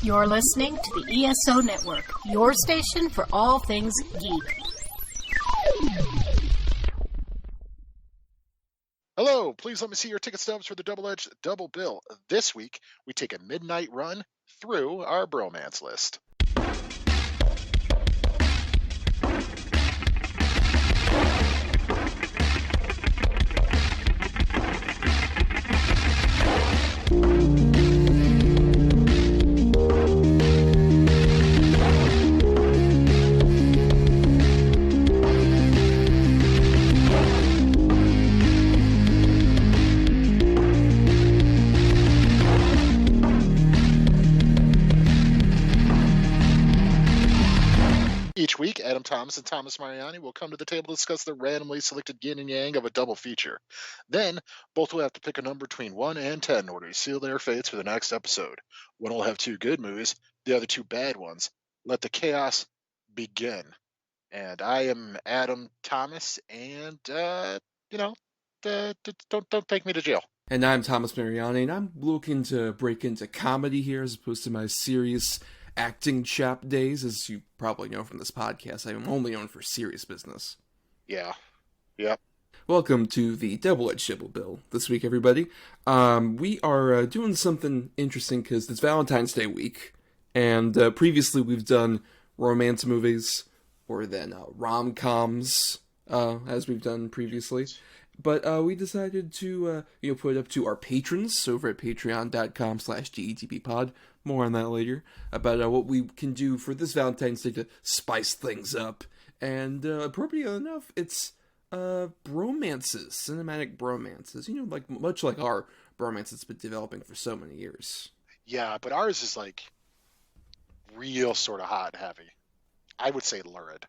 You're listening to the ESO Network, your station for all things geek. Hello, please let me see your ticket stubs for the double-edged double bill. This week, we take a midnight run through our Bromance list. Each week, Adam Thomas and Thomas Mariani will come to the table to discuss the randomly selected yin and yang of a double feature. Then, both will have to pick a number between 1 and 10 in order to seal their fates for the next episode. One will have 2 good movies, the other 2 bad ones. Let the chaos begin. And I am Adam Thomas, and, don't take me to jail. And I'm Thomas Mariani, and I'm looking to break into comedy here as opposed to my serious acting chap days. As you probably know from this podcast, I'm only known for serious business. Yeah. Yep. Welcome to the Double-Edged Double Bill this week, everybody. We are doing something interesting because it's Valentine's Day week, and previously we've done romance movies, or then rom-coms, as we've done previously. But we decided to put it up to our patrons over at patreon.com/DETBpod. More on that later, about what we can do for this Valentine's Day to spice things up. And appropriately enough, it's bromances, cinematic bromances. Like much like our bromance that's been developing for so many years. Yeah, but ours is like real sort of hot and heavy. I would say lurid.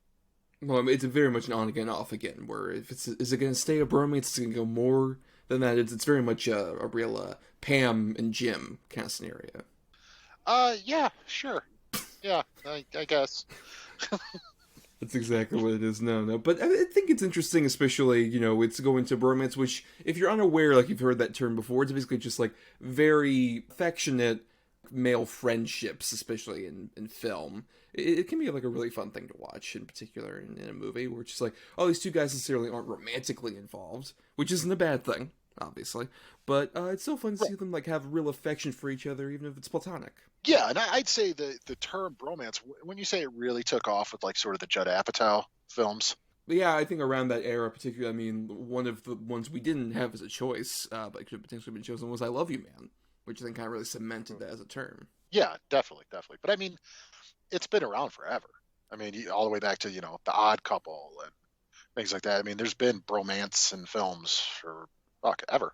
Well, it's very much an on again, off again. Where if is it going to stay a bromance? It's going to go more than that. It's very much a real Pam and Jim kind of scenario. Yeah, sure. Yeah, I guess. That's exactly what it is. No. But I think it's interesting, especially, it's going to bromance, which, if you're unaware, like you've heard that term before, it's basically just like very affectionate male friendships, especially in film. It can be like a really fun thing to watch, in particular in a movie, where it's just like, oh, these two guys necessarily aren't romantically involved, which isn't a bad thing, obviously. But it's so fun to see them like have real affection for each other, even if it's platonic. Yeah, and I'd say the term bromance, when you say it really took off with like sort of the Judd Apatow films. Yeah, I think around that era, particularly, I mean, one of the ones we didn't have as a choice, but could have potentially been chosen, was I Love You, Man, which I think kind of really cemented that as a term. Yeah, definitely. But I mean, it's been around forever. I mean, all the way back to, The Odd Couple and things like that. I mean, there's been bromance in films for, ever.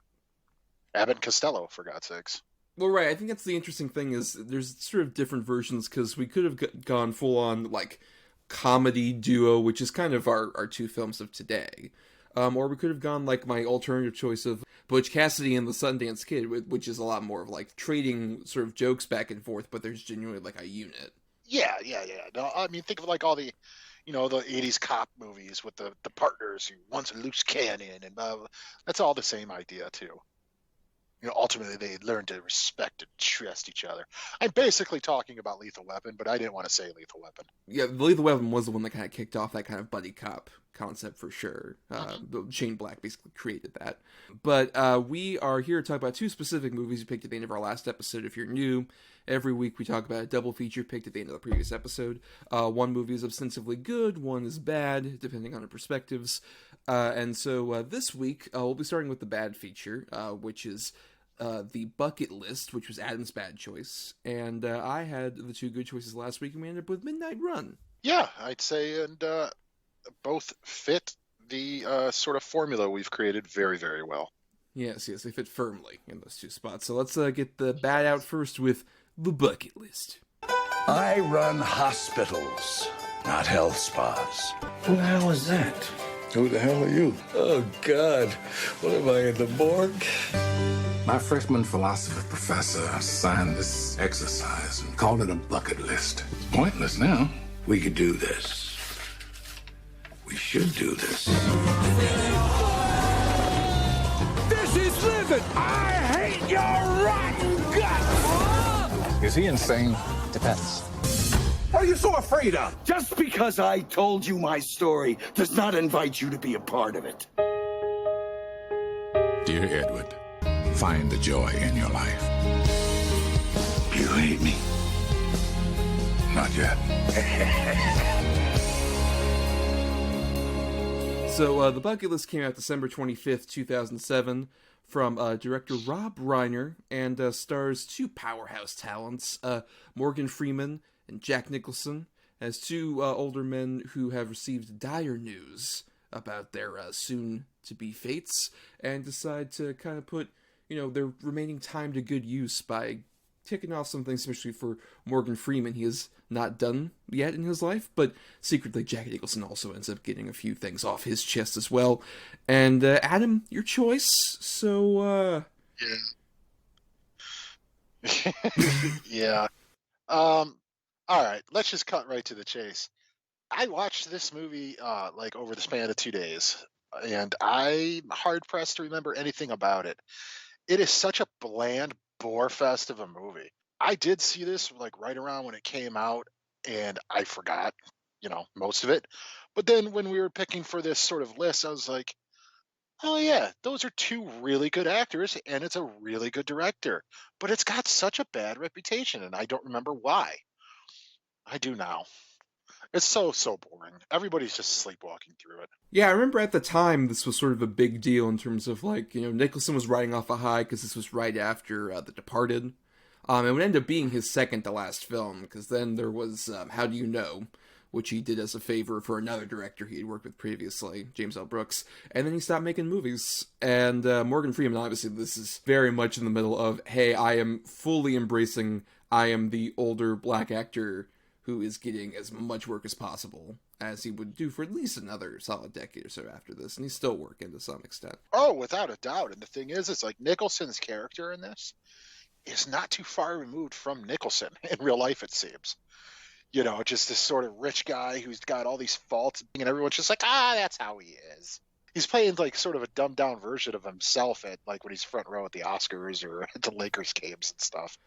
Abbott and Costello, for God's sakes. Well, right. I think that's the interesting thing is there's sort of different versions, because we could have gone full on like comedy duo, which is kind of our 2 films of today. Or we could have gone like my alternative choice of Butch Cassidy and the Sundance Kid, which is a lot more of like trading sort of jokes back and forth, but there's genuinely like a unit. Yeah. No, I mean, think of like all the, the 80s cop movies with the partners who wants a loose cannon and blah, blah. That's all the same idea too. Ultimately they learn to respect and trust each other. I'm basically talking about Lethal Weapon, but I didn't want to say Lethal Weapon. Yeah, Lethal Weapon was the one that kind of kicked off that kind of buddy cop concept for sure. Shane Black basically created that. But we are here to talk about 2 specific movies we picked at the end of our last episode. If you're new, every week we talk about a double feature picked at the end of the previous episode. One movie is ostensibly good, one is bad, depending on our perspectives. And so this week we'll be starting with the bad feature, which is The Bucket List, which was Adam's bad choice. And I had the 2 good choices last week, and we ended up with Midnight Run. Yeah, I'd say, and both fit the sort of formula we've created very, very well. Yes, they fit firmly in those 2 spots. So let's get the bad out first with The Bucket List. I run hospitals, not health spas. Who the hell is that? Who the hell are you? Oh, God. What am I, in the morgue? My freshman philosophy professor signed this exercise and called it a bucket list. It's pointless now. We could do this. We should do this. This is living! I hate your rotten guts! Is he insane? Depends. What are you so afraid of? Just because I told you my story does not invite you to be a part of it. Dear Edward, find the joy in your life. You hate me? Not yet. So, The Bucket List came out December 25th, 2007, from director Rob Reiner, and stars two powerhouse talents, Morgan Freeman and Jack Nicholson, as two older men who have received dire news about their soon-to-be fates, and decide to kind of put, their remaining time to good use by ticking off some things, especially for Morgan Freeman. He is not done yet in his life, but secretly Jack Nicholson also ends up getting a few things off his chest as well. And Adam, your choice. So Yeah. All right, let's just cut right to the chase. I watched this movie like over the span of 2 days, and I'm hard pressed to remember anything about it. It is such a bland bore fest of a movie. I did see this like right around when it came out, and I forgot, most of it. But then when we were picking for this sort of list, I was like, oh yeah, those are two really good actors, and it's a really good director. But it's got such a bad reputation, and I don't remember why. I do now. It's so boring. Everybody's just sleepwalking through it. yeah, I remember at the time this was sort of a big deal in terms of like, Nicholson was riding off a high because this was right after The Departed. It would end up being his second to last film, because then there was How Do You Know, which he did as a favor for another director he had worked with previously, James L. Brooks, and then he stopped making movies. And Morgan Freeman, obviously, this is very much in the middle of, hey, I am fully embracing, I am the older black actor who is getting as much work as possible, as he would do for at least another solid decade or so after this, and he's still working to some extent. Oh, without a doubt. And the thing is, it's like Nicholson's character in this is not too far removed from Nicholson in real life, it seems. Just this sort of rich guy who's got all these faults, and everyone's just like, that's how he is. He's playing like sort of a dumbed down version of himself at like when he's front row at the Oscars or at the Lakers games and stuff.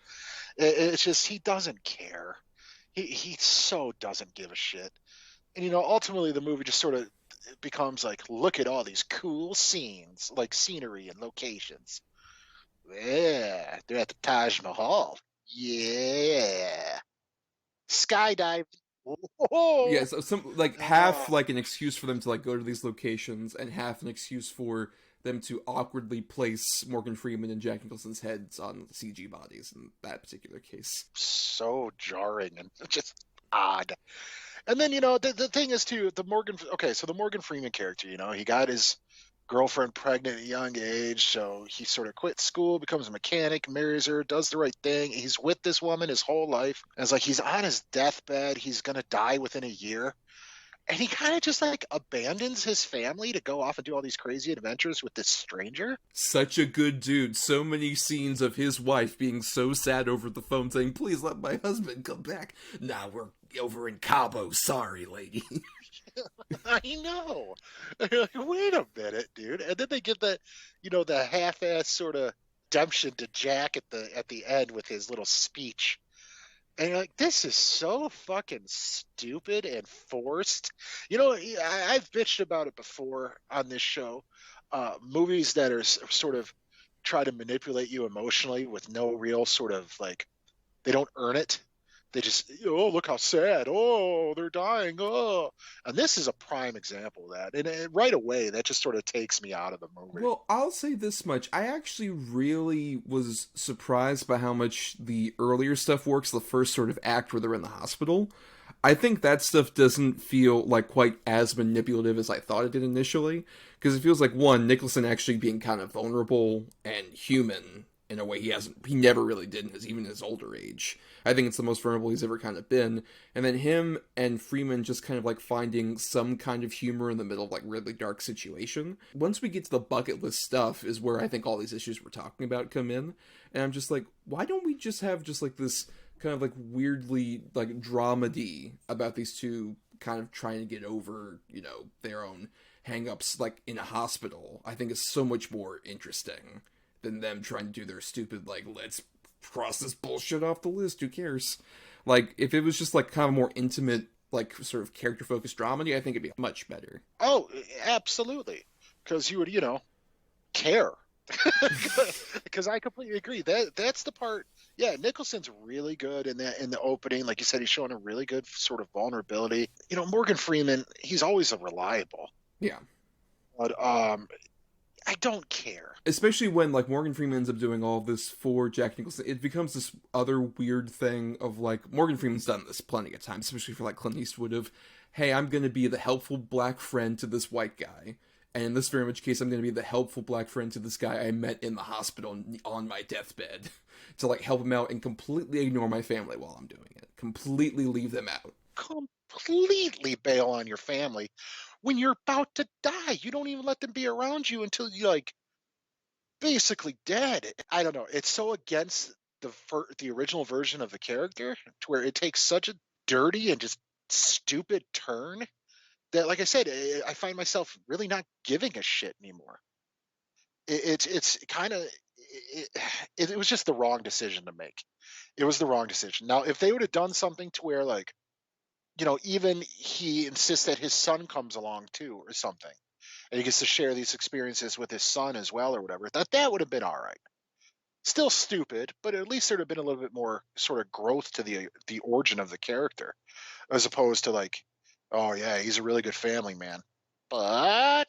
It's just, he doesn't care. He so doesn't give a shit. And, ultimately the movie just sort of becomes like, look at all these cool scenes, like scenery and locations. Yeah, they're at the Taj Mahal. Yeah. Skydiving. Whoa. Yeah, so some half like an excuse for them to like go to these locations, and half an excuse for them to awkwardly place Morgan Freeman and Jack Nicholson's heads on CG bodies in that particular case. So jarring and just odd. And then, the thing is too, the Morgan Freeman character, he got his girlfriend pregnant at a young age, so he sort of quits school, becomes a mechanic, marries her, does the right thing. He's with this woman his whole life. And it's like he's on his deathbed, he's gonna die within a year. And he kind of just like abandons his family to go off and do all these crazy adventures with this stranger. Such a good dude. So many scenes of his wife being so sad over the phone saying, please let my husband come back. Nah, we're over in Cabo. Sorry, lady. I know. Like, wait a minute, dude. And then they give that, the half-ass sort of redemption to Jack at the end with his little speech. And you're like, this is so fucking stupid and forced. I've bitched about it before on this show. Movies that are sort of try to manipulate you emotionally with no real sort of like, they don't earn it. They just, look how sad. Oh, they're dying. Oh, and this is a prime example of that. And right away, that just sort of takes me out of the movie. Well, I'll say this much. I actually really was surprised by how much the earlier stuff works, the first sort of act where they're in the hospital. I think that stuff doesn't feel like quite as manipulative as I thought it did initially. Because it feels like, one, Nicholson actually being kind of vulnerable and human in a way he never really did even in his older age. I think it's the most vulnerable he's ever kind of been. And then him and Freeman just kind of like finding some kind of humor in the middle of like really dark situation. Once we get to the bucket list stuff is where I think all these issues we're talking about come in. And I'm just like, why don't we just have just like this kind of like weirdly like dramedy about these two kind of trying to get over, their own hang-ups like in a hospital. I think is so much more interesting than them trying to do their stupid, like, let's cross this bullshit off the list. Who cares? Like, if it was just like kind of more intimate, like sort of character focused dramedy, I think it'd be much better. Oh, absolutely. Because you would, care. Because I completely agree. That's the part. Yeah, Nicholson's really good in the opening. Like you said, he's showing a really good sort of vulnerability. Morgan Freeman, he's always a reliable. Yeah. But I don't care. Especially when like Morgan Freeman ends up doing all this for Jack Nicholson, it becomes this other weird thing of like Morgan Freeman's done this plenty of times, especially for like Clint Eastwood of, hey, I'm going to be the helpful black friend to this white guy. And in this very much case, I'm going to be the helpful black friend to this guy I met in the hospital on my deathbed to like help him out and completely ignore my family while I'm doing it. Completely leave them out. Completely bail on your family when you're about to die. You don't even let them be around you until you're like basically dead. I don't know. It's so against the original version of the character to where it takes such a dirty and just stupid turn that, like I said, I find myself really not giving a shit anymore. It's kind of it was just the wrong decision to make. It was the wrong decision. Now, if they would have done something to where like, even he insists that his son comes along too or something, and he gets to share these experiences with his son as well or whatever, that would have been all right. Still stupid, but at least there'd have been a little bit more sort of growth to the origin of the character, as opposed to like, oh yeah, he's a really good family man, but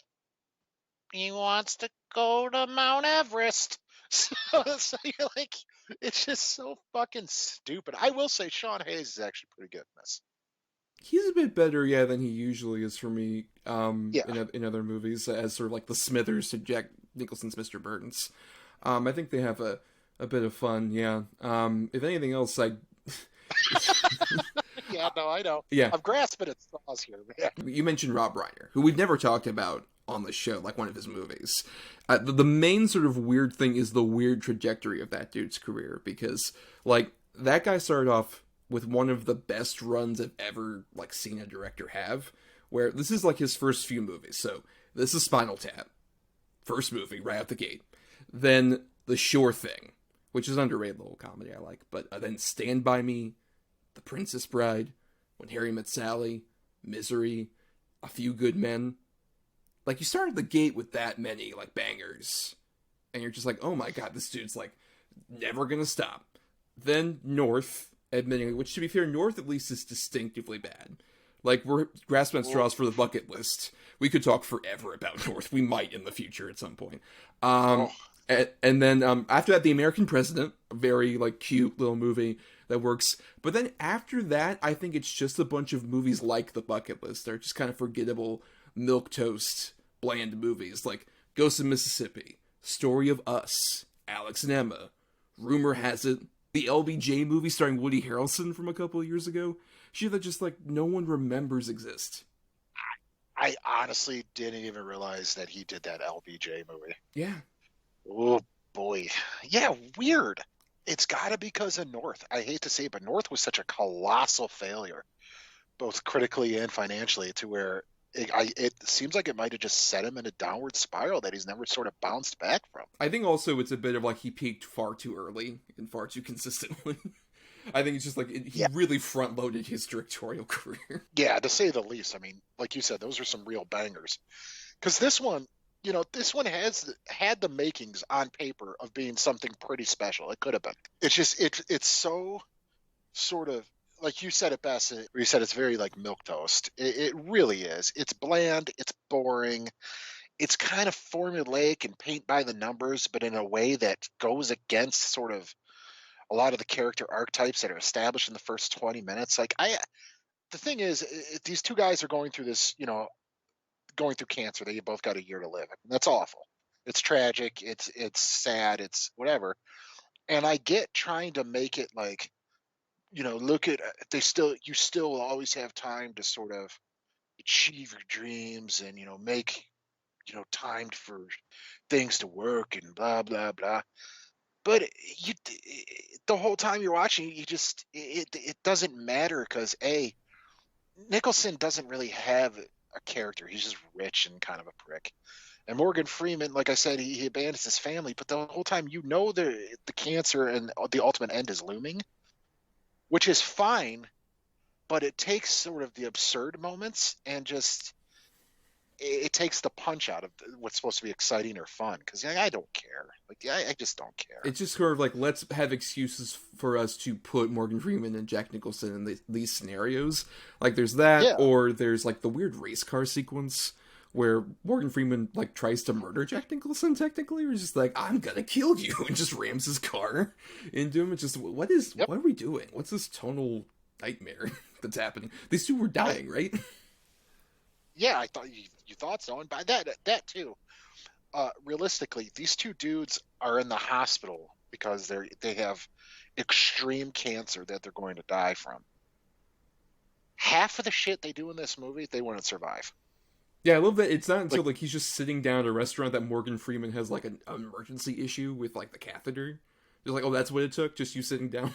he wants to go to Mount Everest. So you're like, it's just so fucking stupid. I will say Sean Hayes is actually pretty good in this. He's a bit better, yeah, than he usually is for me. Yeah. In other movies, as sort of like the Smithers to Jack Nicholson's Mr. Burns. I think they have a bit of fun, yeah. If anything else, Yeah, no, I know. Yeah. I'm grasping at straws here, man. You mentioned Rob Reiner, who we've never talked about on the show, like one of his movies. The main sort of weird thing is the weird trajectory of that dude's career, because, like, that guy started off with one of the best runs I've ever, like, seen a director have, where this is, like, his first few movies. So, this is Spinal Tap. First movie, right out the gate. Then The Sure Thing, which is an underrated little comedy I like. But then Stand By Me, The Princess Bride, When Harry Met Sally, Misery, A Few Good Men. Like, you started the gate with that many, like, bangers. And you're just like, oh my god, this dude's, like, never gonna stop. Then North, admittingly, which, to be fair, North at least is distinctively bad. Like, we're grasping at straws for the bucket list. We could talk forever about North. We might in the future at some point. And then after that, The American President, a very like cute little movie that works. But then after that, I think it's just a bunch of movies like The Bucket List. They're just kind of forgettable, milquetoast, bland movies like Ghost of Mississippi, Story of Us, Alex and Emma, Rumor Has It, the LBJ movie starring Woody Harrelson from a couple of years ago. Shit that just like no one remembers exist. I honestly didn't even realize that he did that LBJ movie. Yeah. Oh boy. Yeah, weird. It's gotta be because of North. I hate to say it, but North was such a colossal failure, both critically and financially, to where it seems like it might have just set him in a downward spiral that he's never sort of bounced back from. I think also it's a bit of like he peaked far too early and far too consistently. I think it's just like he really front-loaded his directorial career. Yeah, to say the least. I mean, like you said, those are some real bangers. Because this one has had the makings on paper of being something pretty special. It could have been. It's just it's so sort of, like you said it best, where you said it's very like milquetoast. It really is. It's bland. It's boring. It's kind of formulaic and paint by the numbers, but in a way that goes against sort of a lot of the character archetypes that are established in the first 20 minutes. Like the thing is, these two guys are going through this, going through cancer. They both got a year to live. That's awful. It's tragic. It's sad. It's whatever. And I get trying to make it like, look at, you still always have time to sort of achieve your dreams and, make, time for things to work and blah, blah, blah. But the whole time you're watching, it doesn't matter because Nicholson doesn't really have a character. He's just rich and kind of a prick. And Morgan Freeman, like I said, he abandons his family, but the whole time the cancer and the ultimate end is looming, which is fine, but it takes sort of the absurd moments and just it takes the punch out of what's supposed to be exciting or fun, because I don't care. Like I just don't care. It's just sort of like, let's have excuses for us to put Morgan Freeman and Jack Nicholson in these scenarios. Like there's that, or there's like the weird race car sequence where Morgan Freeman like tries to murder Jack Nicholson technically, or just like, I'm gonna kill you, and just rams his car into him. It's just, what are we doing? What's this tonal nightmare that's happening? These two were dying, right? Yeah, I thought you thought so, and by that too. Realistically, these two dudes are in the hospital because they have extreme cancer that they're going to die from. Half of the shit they do in this movie, they wouldn't survive. Yeah, I love that it's not until like he's just sitting down at a restaurant that Morgan Freeman has like an emergency issue with like the catheter. Just like, oh, that's what it took? Just you sitting down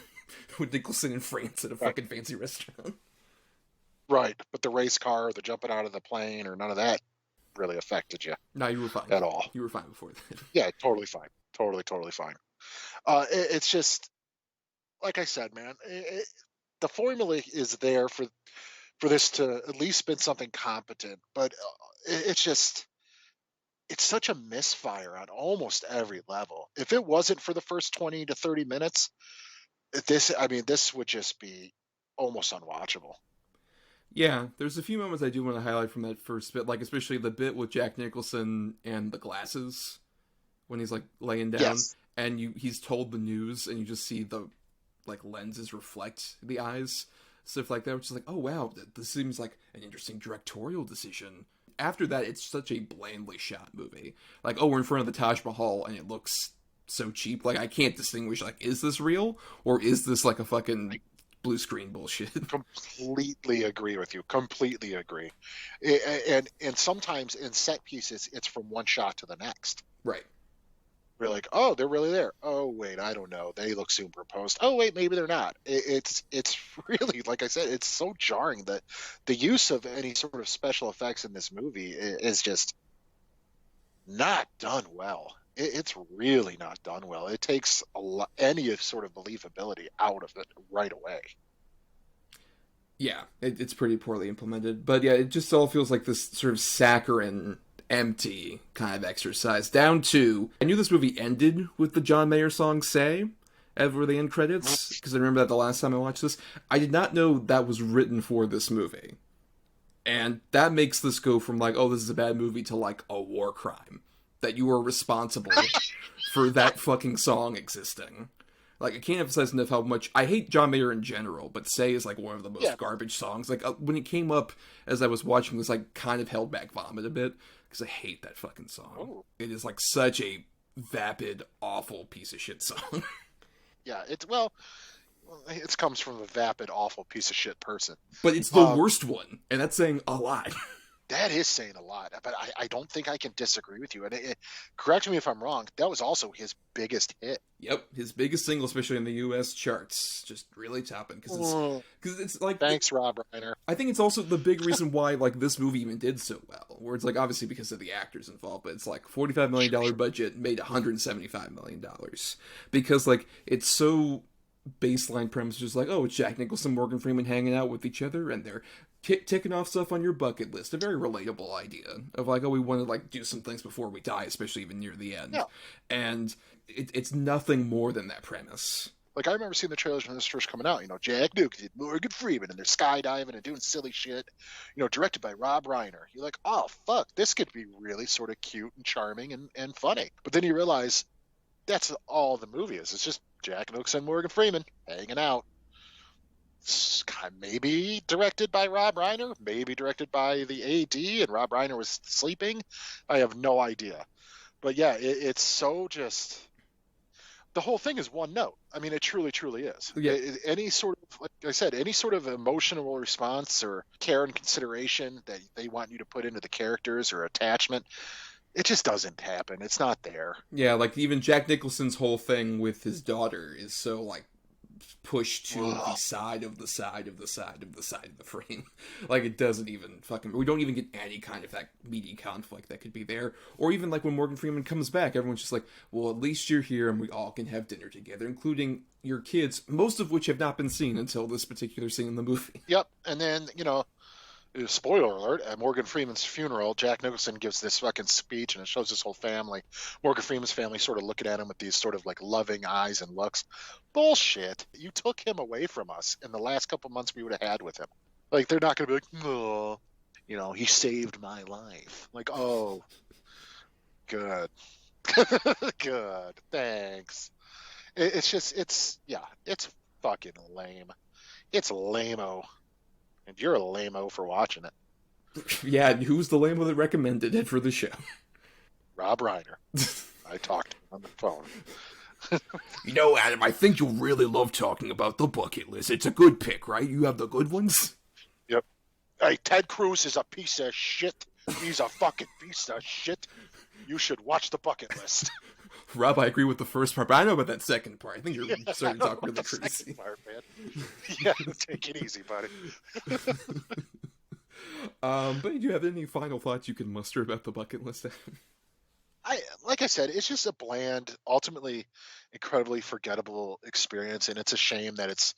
with Nicholson in France at a fucking fancy restaurant. Right, but the race car, the jumping out of the plane, or none of that really affected you. No, you were fine. At all. You were fine before that. Yeah, totally fine. Totally fine. It's just, like I said, man, the formula is there for this to at least been something competent, but it's such a misfire on almost every level. If it wasn't for the first 20 to 30 minutes, this would just be almost unwatchable. Yeah, there's a few moments I do want to highlight from that first bit, like especially the bit with Jack Nicholson and the glasses when he's like laying down, and he's told the news, and you just see the like lenses reflect the eyes, stuff like that, which is like, oh wow, this seems like an interesting directorial decision. After that, it's such a blandly shot movie. Like, oh, we're in front of the Taj Mahal, and it looks so cheap. Like, I can't distinguish, like, is this real, or is this like a fucking blue screen bullshit? Completely agree with you. Completely agree. And sometimes in set pieces, it's from one shot to the next. Right. We're like, oh, they're really there. Oh, wait, I don't know. They look superimposed. Oh, wait, maybe they're not. It's really, like I said, it's so jarring that the use of any sort of special effects in this movie is just not done well. It's really not done well. It takes any sort of believability out of it right away. Yeah, it's pretty poorly implemented. But yeah, it just all feels like this sort of saccharine, empty kind of exercise. Down to, I knew this movie ended with the John Mayer song Say over the end credits, because I remember that the last time I watched this. I did not know that was written for this movie. And that makes this go from like, oh, this is a bad movie, to like a war crime. That you are responsible for that fucking song existing. Like, I can't emphasize enough how much I hate John Mayer in general, but Say is like one of the most garbage songs. Like, when it came up as I was watching this, like, kind of held back vomit a bit, because I hate that fucking song. Oh. It is like such a vapid, awful piece of shit song. Yeah, it comes from a vapid, awful piece of shit person. But it's the worst one, and that's saying a lot. That is saying a lot, but I don't think I can disagree with you. And correct me if I'm wrong, that was also his biggest hit. Yep, his biggest single, especially in the U.S. charts, just really topping, because it's like, thanks, Rob Reiner. I think it's also the big reason why like this movie even did so well. Where it's like, obviously because of the actors involved, but it's like $45 million budget made $175 million because like it's so baseline premise, just like, oh, it's Jack Nicholson, Morgan Freeman hanging out with each other, and they're ticking off stuff on your bucket list. A very relatable idea of like, oh, we want to like do some things before we die, especially even near the end. Yeah. And it's nothing more than that premise. Like, I remember seeing the trailers when this first coming out, Jack Nicholson, Morgan Freeman, and they're skydiving and doing silly shit, directed by Rob Reiner. You're like, oh, fuck, this could be really sort of cute and charming and funny. But then you realize that's all the movie is. It's just Jack Nicholson and Morgan Freeman hanging out. Maybe directed by Rob Reiner, maybe directed by the AD, and Rob Reiner was sleeping. I have no idea. But yeah, it's so just... The whole thing is one note. I mean, it truly, truly is. Yeah. Any sort of, like I said, any sort of emotional response or care and consideration that they want you to put into the characters or attachment, it just doesn't happen. It's not there. Yeah, like even Jack Nicholson's whole thing with his daughter is so like pushed to the side of the side of the side of the side of the frame. Like, it doesn't even we don't even get any kind of that meaty conflict that could be there. Or even like when Morgan Freeman comes back, everyone's just like, well, at least you're here and we all can have dinner together, including your kids, most of which have not been seen until this particular scene in the movie. Yep. And then, spoiler alert, at Morgan Freeman's funeral, Jack Nicholson gives this fucking speech, and it shows his whole family. Morgan Freeman's family sort of looking at him with these sort of like loving eyes and looks. Bullshit. You took him away from us in the last couple months we would have had with him. Like, they're not going to be like, oh, he saved my life. Like, oh, good. Good. Thanks. It's fucking lame. It's lame-o. And you're a lame-o for watching it. Yeah, and who's the lame-o that recommended it for the show? Rob Reiner. I talked to him on the phone. Adam, I think you'll really love talking about the bucket list. It's a good pick, right? You have the good ones? Yep. Hey, Ted Cruz is a piece of shit. He's a fucking piece of shit. You should watch the bucket list. Rob, I agree with the first part, but I know about that second part. I think you're starting to talk really crazy. Second part, man. Yeah, take it easy, buddy. But do you have any final thoughts you can muster about the bucket list? Like I said, it's just a bland, ultimately incredibly forgettable experience, and it's a shame that it's,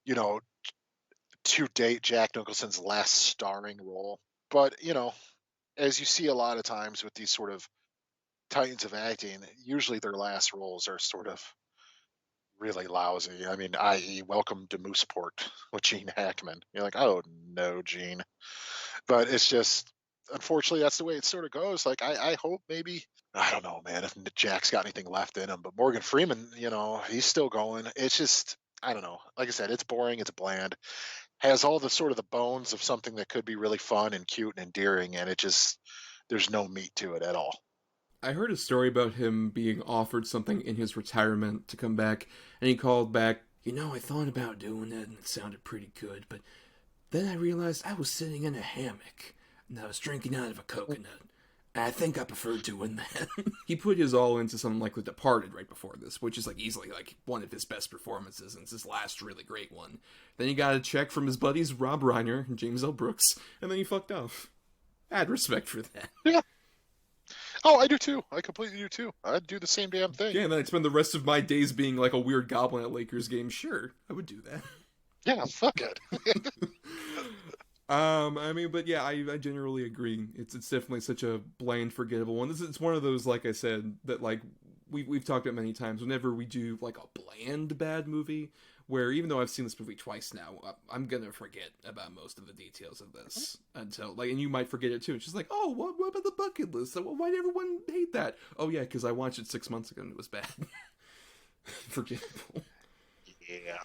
to date, Jack Nicholson's last starring role. But, as you see a lot of times with these sort of titans of acting, usually their last roles are sort of really lousy. I mean, i.e. Welcome to Mooseport with Gene Hackman. You're like, oh no, Gene. But it's just, unfortunately, that's the way it sort of goes. Like, I hope maybe, I don't know, man, if Jack's got anything left in him. But Morgan Freeman, he's still going. It's just, I don't know. Like I said, it's boring. It's bland. Has all the sort of the bones of something that could be really fun and cute and endearing. And it just, there's no meat to it at all. I heard a story about him being offered something in his retirement to come back, and he called back, I thought about doing it, and it sounded pretty good, but then I realized I was sitting in a hammock, and I was drinking out of a coconut, and I think I preferred doing that. He put his all into something like The Departed right before this, which is like easily like one of his best performances, and it's his last really great one. Then he got a check from his buddies Rob Reiner and James L. Brooks, and then he fucked off. I had respect for that. Yeah. Oh, I do too. I completely do too. I'd do the same damn thing. Yeah, and then I'd spend the rest of my days being like a weird goblin at Lakers games. Sure, I would do that. Yeah, fuck it. But yeah, I generally agree. It's definitely such a bland, forgettable one. It's one of those, like I said, that like we've talked about many times. Whenever we do like a bland bad movie, where even though I've seen this movie twice now, I'm gonna forget about most of the details of this until and you might forget it too. It's just like, oh, what about the bucket list? Why did everyone hate that? Oh yeah, because I watched it 6 months ago and it was bad. Forgettable. Yeah.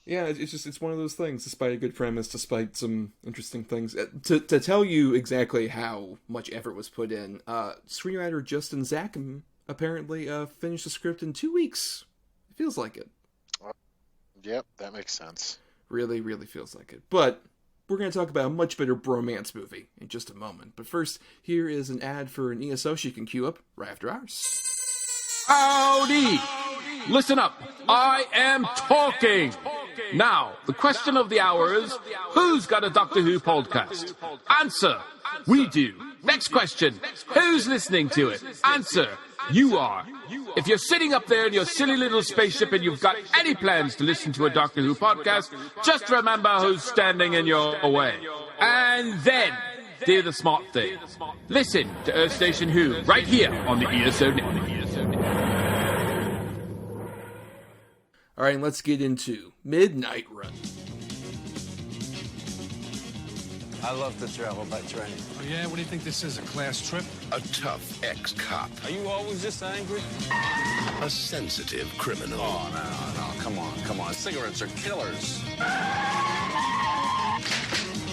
Yeah, it's one of those things. Despite a good premise, despite some interesting things, to tell you exactly how much effort was put in, screenwriter Justin Zackham apparently finished the script in 2 weeks. It feels like it. Yep, that makes sense. Really, really feels like it. But we're going to talk about a much better bromance movie in just a moment. But first, here is an ad for an ESO she can queue up right after ours. Howdy! Listen up. I am talking. Now, the question of the hour is, who's got a Doctor Who podcast? Answer. We do. Next question. Who's listening to it? Answer. You are. If you're sitting up there in your silly little spaceship and you've got any plans to listen to a Doctor Who podcast, just remember who's standing in your way. And then, do the smart thing. Listen to Earth Station Who right here on the ESO Network. Alright, and let's get into Midnight Run. I love to travel by train. Oh, yeah? What do you think this is, a class trip? A tough ex-cop. Are you always this angry? A sensitive criminal. Oh, no. Come on. Cigarettes are killers.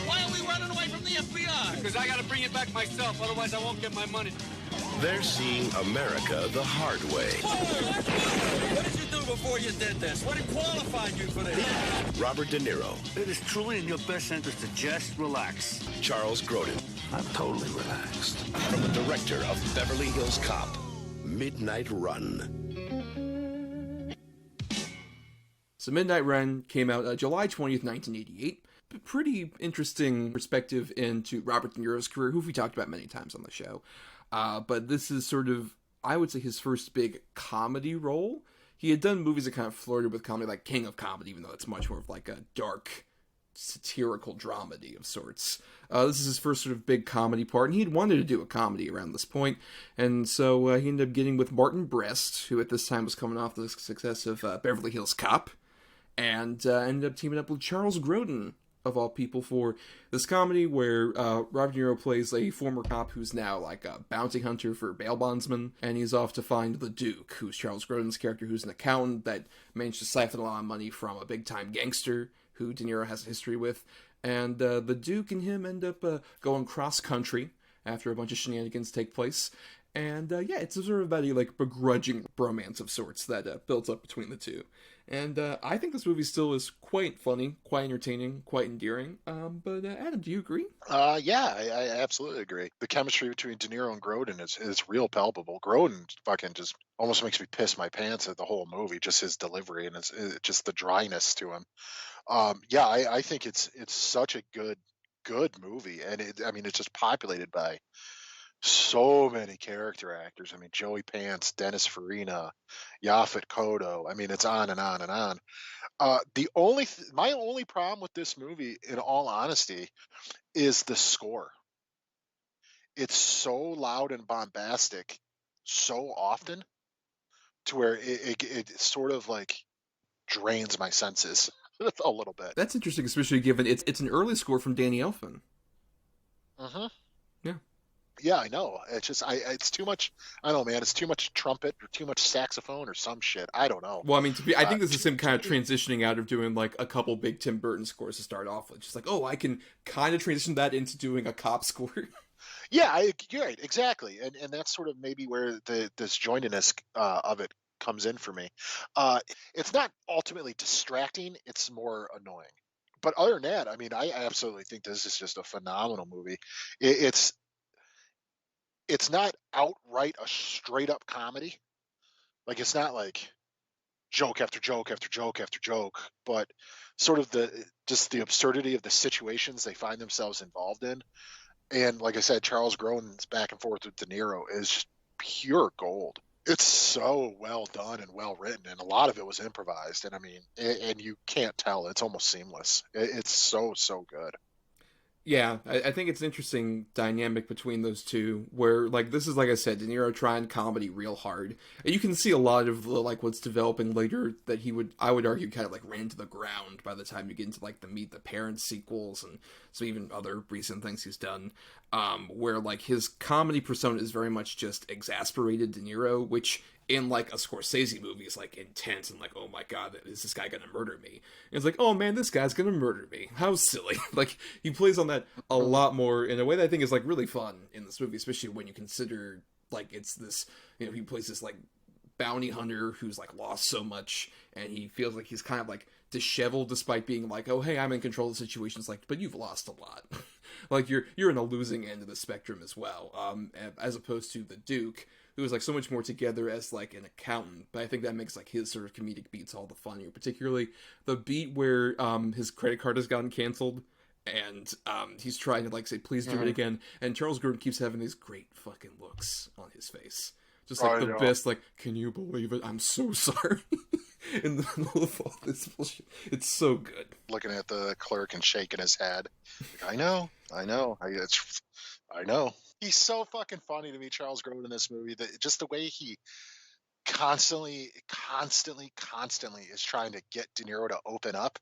Why are we running away from the FBI? Because I gotta bring it back myself, otherwise I won't get my money. They're seeing America the hard way. What did you do before you did this? What qualified you for this? Robert De Niro. It is truly in your best interest to just relax. Charles Grodin. I'm totally relaxed. From the director of Beverly Hills Cop, Midnight Run. So Midnight Run came out July 20th, 1988. Pretty interesting perspective into Robert De Niro's career, who we talked about many times on the show. But this is sort of, I would say, his first big comedy role. He had done movies that kind of flirted with comedy, like King of Comedy, even though it's much more of like a dark, satirical dramedy of sorts. This is his first sort of big comedy part, and he'd wanted to do a comedy around this point, and so he ended up getting with Martin Brest, who at this time was coming off the success of Beverly Hills Cop, and ended up teaming up with Charles Grodin, of all people, for this comedy where Robert De Niro plays a former cop who's now like a bounty hunter for bail bondsmen, and he's off to find the Duke, who's Charles Grodin's character, who's an accountant that managed to siphon a lot of money from a big-time gangster who De Niro has a history with. And the Duke and him end up going cross-country after a bunch of shenanigans take place. And yeah, it's sort of about a like begrudging bromance of sorts that builds up between the two. And I think this movie still is quite funny, quite entertaining, quite endearing. But Adam, do you agree? Yeah, I absolutely agree. The chemistry between De Niro and Grodin is real palpable. Grodin fucking just almost makes me piss my pants at the whole movie, just his delivery and it's just the dryness to him. Yeah, I think it's such a good movie, and it's just populated by so many character actors. I mean, Joey Pants, Dennis Farina, Yaphet Kotto. I mean, it's on and on and on. My only problem with this movie, in all honesty, is the score. It's so loud and bombastic so often to where it sort of like drains my senses a little bit. That's interesting, especially given it's an early score from Danny Elfman. Uh-huh. Yeah. Yeah, I know. It's just it's too much. I don't know, man. It's too much trumpet or too much saxophone or some shit. I don't know. Well, I mean, I think this is him kind of transitioning out of doing like a couple big Tim Burton scores to start off with. Just like, oh, I can kind of transition that into doing a cop score. Yeah, you're right, exactly, and that's sort of maybe where this jointedness of it comes in for me. It's not ultimately distracting; it's more annoying. But other than that, I mean, I absolutely think this is just a phenomenal movie. It's not outright a straight up comedy. Like it's not like joke after joke after joke after joke, but sort of the absurdity of the situations they find themselves involved in. And like I said, Charles Grodin's back and forth with De Niro is just pure gold. It's so well done and well written, and a lot of it was improvised. And I mean, and you can't tell; it's almost seamless. It's so good. Yeah, I think it's an interesting dynamic between those two, where, like, this is, like I said, De Niro trying comedy real hard. And you can see a lot of, like, what's developing later that I would argue, kind of, like, ran to the ground by the time you get into, like, the Meet the Parents sequels and some even other recent things he's done, where, like, his comedy persona is very much just exasperated De Niro, which in like a Scorsese movie is like intense and like, oh my god, is this guy gonna murder me? And it's like, oh man, this guy's gonna murder me. How silly. Like, he plays on that a lot more in a way that I think is like really fun in this movie, especially when you consider like it's this, you know, he plays this like bounty hunter who's like lost so much and he feels like he's kind of like disheveled despite being like, oh hey, I'm in control of the situation. It's like, but you've lost a lot. Like you're in a losing end of the spectrum as well, as opposed to the Duke, who is like so much more together as like an accountant. But I think that makes like his sort of comedic beats all the funnier, particularly the beat where his credit card has gotten canceled and he's trying to like say please do it again, and Charles Grodin keeps having these great fucking looks on his face, just like the best, like, can you believe it, I'm so sorry. In the middle of all this bullshit. It's so good. Looking at the clerk and shaking his head. Like, I know. I know. He's so fucking funny to me, Charles Grodin, in this movie. Just the way he constantly is trying to get De Niro to open up.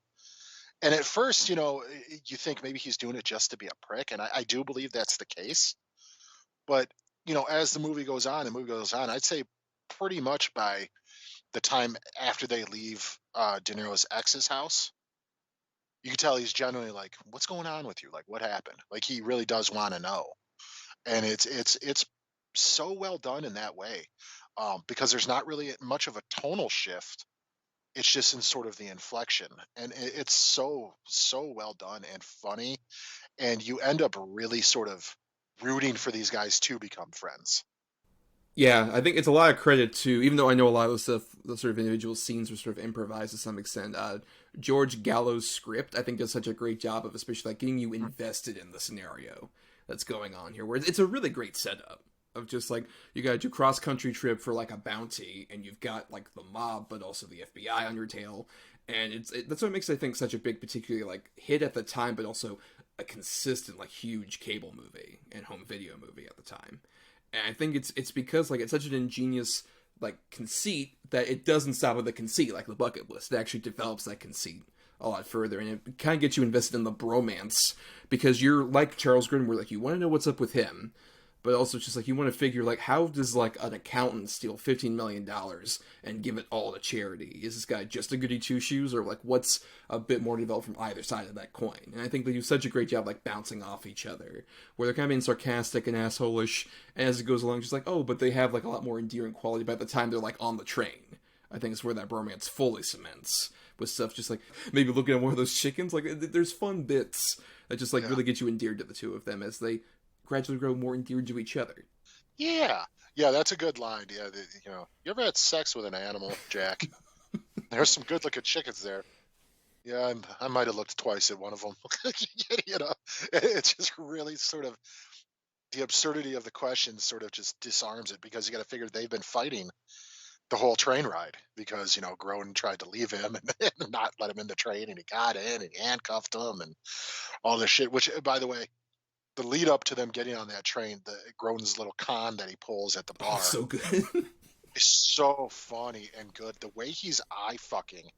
And at first, you know, you think maybe he's doing it just to be a prick. And I do believe that's the case. But, you know, as the movie goes on, I'd say pretty much by the time after they leave De Niro's ex's house, you can tell he's genuinely like, what's going on with you? Like, what happened? Like, he really does want to know. And it's so well done in that way, because there's not really much of a tonal shift. It's just in sort of the inflection. And it's so well done and funny. And you end up really sort of rooting for these guys to become friends. Yeah, I think it's a lot of credit to, even though I know a lot of the stuff, the sort of individual scenes were sort of improvised to some extent, George Gallo's script, I think, does such a great job of especially like getting you invested in the scenario that's going on here, where it's a really great setup of just like, you got your cross-country trip for like a bounty, and you've got like the mob, but also the FBI on your tail, and that's what makes, I think, such a big, particularly like hit at the time, but also a consistent, like, huge cable movie and home video movie at the time. And I think it's because, like, it's such an ingenious, like, conceit that it doesn't stop with the conceit, like the bucket list. It actually develops that conceit a lot further, and it kind of gets you invested in the bromance, because you're like Charles Grodin, where, like, you want to know what's up with him, but also just, like, you want to figure, like, how does, like, an accountant steal $15 million and give it all to charity? Is this guy just a goody two-shoes, or, like, what's a bit more developed from either side of that coin? And I think they do such a great job, like, bouncing off each other, where they're kind of being sarcastic and asshole-ish, and as it goes along, just like, oh, but they have, like, a lot more endearing quality by the time they're, like, on the train. I think it's where that bromance fully cements, with stuff just, like, maybe looking at one of those chickens, like, there's fun bits that just, like, really get you endeared to the two of them as they gradually grow more endeared to each other. Yeah, that's a good line. Yeah, you ever had sex with an animal, Jack? There's some good-looking chickens there. Yeah, I might have looked twice at one of them. It's just really sort of the absurdity of the question sort of just disarms it, because you got to figure they've been fighting the whole train ride, because Grodin tried to leave him and not let him in the train, and he got in and he handcuffed him and all this shit. Which, by the way, the lead up to them getting on that train, the Grodin's little con that he pulls at the bar, so good. is so funny and good. The way he's eye fucking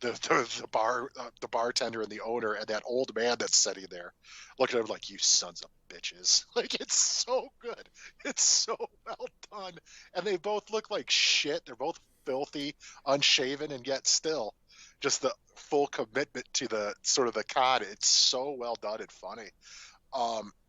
the bartender and the owner and that old man that's sitting there, looking at him like, you sons of bitches. Like, it's so good. It's so well done. And they both look like shit. They're both filthy, unshaven, and yet still just the full commitment to the sort of the con. It's so well done and funny.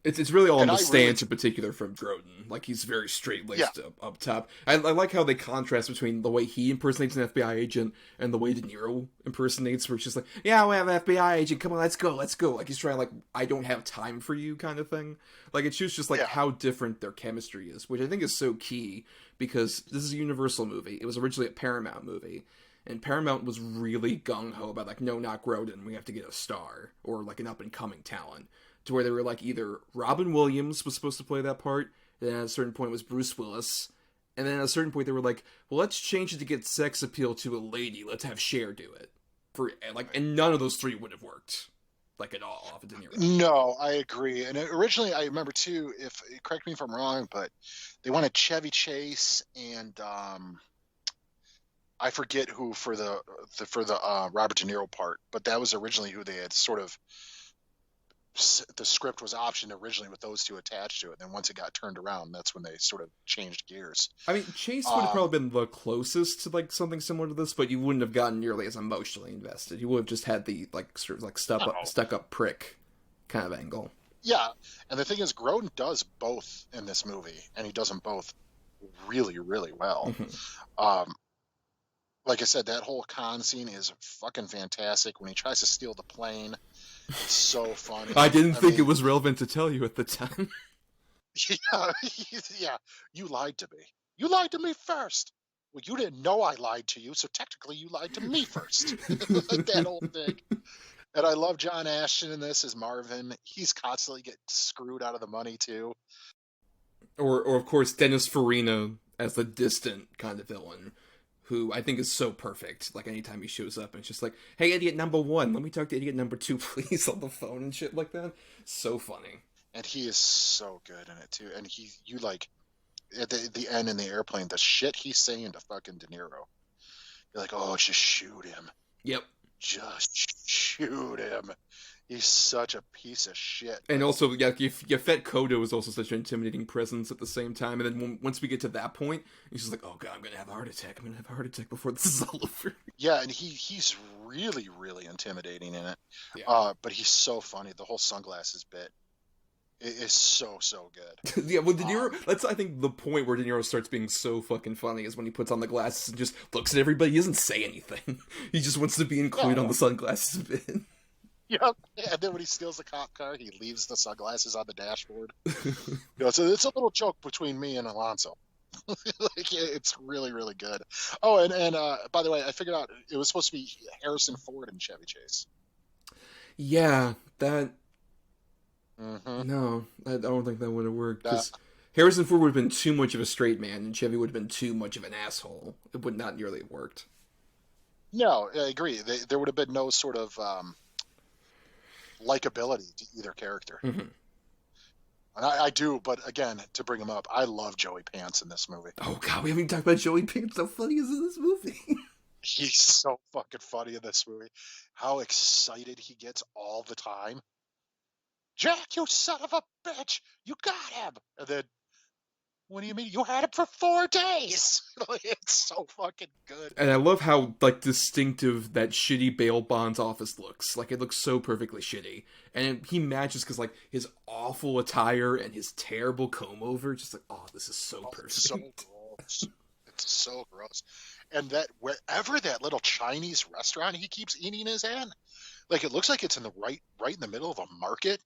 It's really all in the stance in particular from Grodin. Like, he's very straight-laced up top. I like how they contrast between the way he impersonates an FBI agent and the way De Niro impersonates, where it's just like, yeah, we have an FBI agent, come on, let's go. Like, he's trying, like, I don't have time for you kind of thing. Like, it shows just, like, how different their chemistry is, which I think is so key, because this is a Universal movie. It was originally a Paramount movie, and Paramount was really gung-ho about, like, no, not Grodin, we have to get a star, or, like, an up-and-coming talent. To where they were like, either Robin Williams was supposed to play that part, then at a certain point it was Bruce Willis, and then at a certain point they were like, well, let's change it to get sex appeal to a lady, let's have Cher do it. And none of those three would have worked, like, at all off of De Niro. No, I agree. And originally, I remember too, correct me if I'm wrong, but they wanted Chevy Chase and I forget who for the Robert De Niro part, but that was originally who they had sort of. The script was optioned originally with those two attached to it, and then once it got turned around, that's when they sort of changed gears. I mean, Chase would have probably been the closest to, like, something similar to this, but you wouldn't have gotten nearly as emotionally invested. You would have just had the, like, sort of like stuck up prick kind of angle. Yeah, and the thing is, Grodin does both in this movie, and he does them both really, really well. Mm-hmm. Like I said, that whole con scene is fucking fantastic. When he tries to steal the plane, it's so funny. I didn't think it was relevant to tell you at the time. Yeah, you lied to me. You lied to me first. Well, you didn't know I lied to you, so technically you lied to me first. Like that whole thing. And I love John Ashton in this as Marvin. He's constantly getting screwed out of the money, too. Or of course, Dennis Farina as the distant kind of villain, who I think is so perfect. Like, anytime he shows up, and it's just like, hey, idiot number one, let me talk to idiot number two, please, on the phone and shit like that. So funny. And he is so good in it, too. And you like, at the end in the airplane, the shit he's saying to fucking De Niro. You're like, oh, just shoot him. Yep. Just shoot him. He's such a piece of shit. And also, yeah, Yafet Kodo is also such an intimidating presence at the same time. And then once we get to that point, he's just like, oh god, I'm going to have a heart attack. I'm going to have a heart attack before this is all over. Yeah, and he's really, really intimidating in it. Yeah. But he's so funny. The whole sunglasses bit is so good. Yeah, well, De Niro, that's, I think, the point where De Niro starts being so fucking funny is when he puts on the glasses and just looks at everybody. He doesn't say anything. He just wants to be included on the sunglasses bit. Yeah, and then when he steals the cop car, he leaves the sunglasses on the dashboard. So it's a little joke between me and Alonso. Like, it's really, really good. Oh, and by the way, I figured out it was supposed to be Harrison Ford and Chevy Chase. Yeah, that... Mm-hmm. No, I don't think that would have worked, because Harrison Ford would have been too much of a straight man, and Chevy would have been too much of an asshole. It would not nearly have worked. No, I agree. There would have been no sort of likability to either character. Mm-hmm. And I do, but again, to bring him up, I love Joey Pants in this movie. Oh god, we haven't even talked about Joey Pants. How funny is in this movie? He's so fucking funny in this movie. How excited he gets all the time. Jack, you son of a bitch! You got him! And then, what do you mean? You had him for 4 days! It's so fucking good. And I love how, like, distinctive that shitty bail bonds office looks. Like, it looks so perfectly shitty. And he matches, because, like, his awful attire and his terrible comb-over, just like, oh, this is so perfect. It's so gross. It's so gross. And that, wherever that little Chinese restaurant he keeps eating is at, like, it looks like it's in the right in the middle of a market.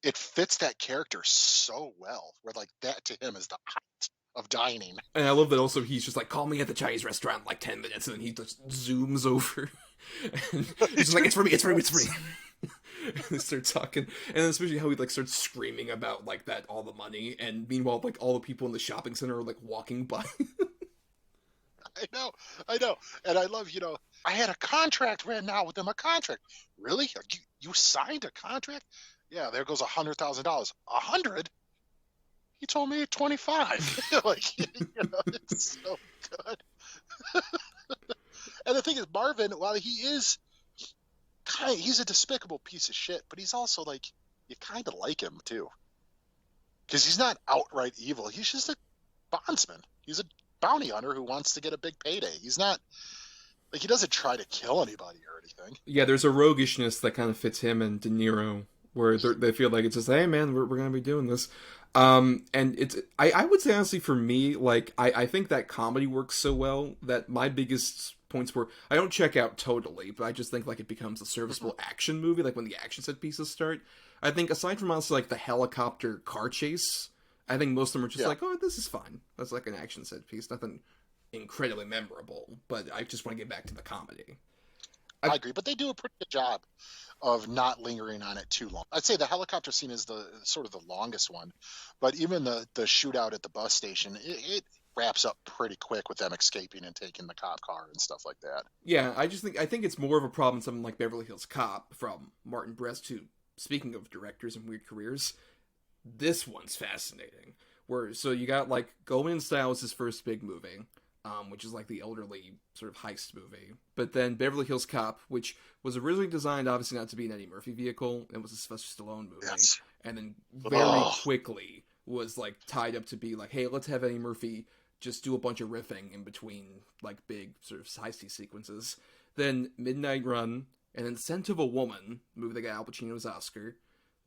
It fits that character so well, where, like, that to him is the height of dining. And I love that also he's just like, call me at the Chinese restaurant in like 10 minutes, and then he just zooms over. And he's just like, it's for me. And they start talking, and especially how he like starts screaming about like that all the money, and meanwhile like all the people in the shopping center are like walking by. I know, and I love, I had a contract written out with them. A contract, really? You signed a contract? Yeah, there goes $100,000. 100? He told me 25. Like, it's so good. And the thing is, Marvin, while he is he's a despicable piece of shit, but he's also like, you kind of like him too, because he's not outright evil. He's just a bondsman. He's a bounty hunter who wants to get a big payday. He's not like, he doesn't try to kill anybody or anything. Yeah, there's a roguishness that kind of fits him and De Niro, where they feel like it's just, hey man, we're gonna be doing this. And it's, I would say honestly for me, like, I think that comedy works so well that my biggest points were, I don't check out totally, but I just think like it becomes a serviceable action movie, like when the action set pieces start. I think aside from honestly like the helicopter car chase, I think most of them are just like, oh, this is fun. That's like an action set piece, nothing incredibly memorable, but I just want to get back to the comedy. I agree, but they do a pretty good job of not lingering on it too long. I'd say the helicopter scene is the sort of the longest one, but even the shootout at the bus station, it wraps up pretty quick with them escaping and taking the cop car and stuff like that. Yeah, I think it's more of a problem in something like Beverly Hills Cop from Martin Brest, who, speaking of directors and weird careers, this one's fascinating. So you got like Going in Style is his first big movie, which is like the elderly sort of heist movie. But then Beverly Hills Cop, which was originally designed obviously not to be an Eddie Murphy vehicle, and was a Sylvester Stallone movie. Yes. And then very quickly was like tied up to be like, hey, let's have Eddie Murphy just do a bunch of riffing in between like big sort of heisty sequences. Then Midnight Run, and then Scent of a Woman, movie that got Al Pacino's Oscar.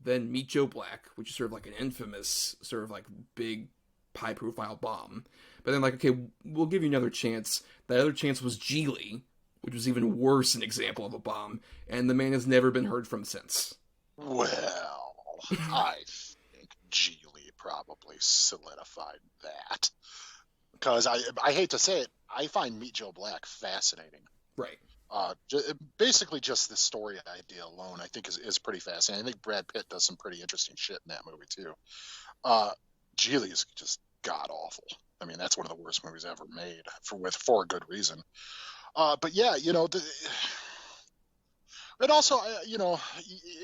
Then Meet Joe Black, which is sort of like an infamous sort of like big high-profile bomb. But then, like, okay, we'll give you another chance. That other chance was Geely, which was even worse an example of a bomb, and the man has never been heard from since. Well, I think Geely probably solidified that. Because I hate to say it, I find Meet Joe Black fascinating. Right. Basically just the story idea alone, I think, is pretty fascinating. I think Brad Pitt does some pretty interesting shit in that movie, too. Geely is just god-awful. I mean, that's one of the worst movies ever made, for a good reason. But yeah, and also,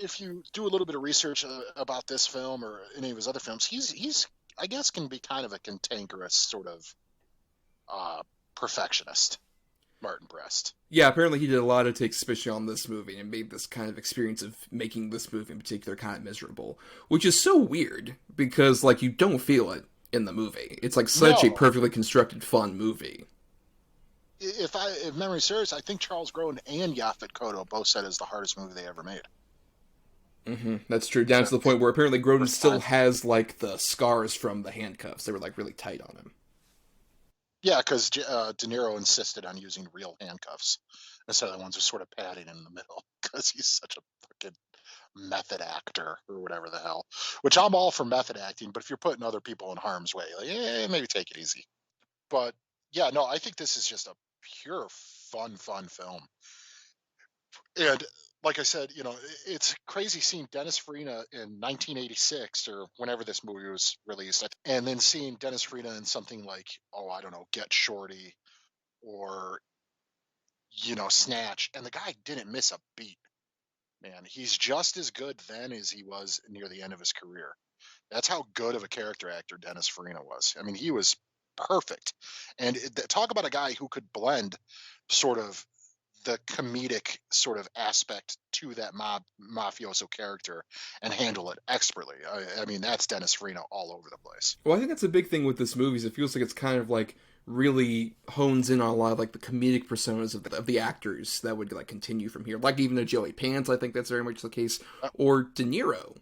if you do a little bit of research about this film or any of his other films, he's I guess can be kind of a cantankerous sort of perfectionist, Martin Brest. Yeah, apparently he did a lot of takes, especially on this movie, and made this kind of experience of making this movie in particular kind of miserable, which is so weird because like you don't feel it in the movie. It's like such a perfectly constructed, fun movie. If memory serves, I think Charles Grodin and Yaphet Kotto both said it's the hardest movie they ever made. Mm-hmm. That's true. Down to the point where apparently Grodin still has like the scars from the handcuffs. They were like really tight on him. Yeah, because De Niro insisted on using real handcuffs instead of the ones with sort of padding in the middle, because he's such a fucking method actor or whatever the hell. Which I'm all for method acting, but if you're putting other people in harm's way, like, maybe take it easy. But yeah, no, I think this is just a pure fun film. And like I said, it's crazy seeing Dennis Farina in 1986 or whenever this movie was released, and then seeing Dennis Farina in something like, oh, I don't know, Get Shorty or, Snatch, and the guy didn't miss a beat. Man, he's just as good then as he was near the end of his career. That's how good of a character actor Dennis Farina was. I mean, he was perfect. And talk about a guy who could blend sort of the comedic sort of aspect to that mafioso character and handle it expertly. I mean, that's Dennis Farina all over the place. Well, I think that's a big thing with this movie is it feels like it's kind of like really hones in on a lot of like the comedic personas of the actors that would like continue from here. Like even a Joey Pants, I think that's very much the case. Or De Niro,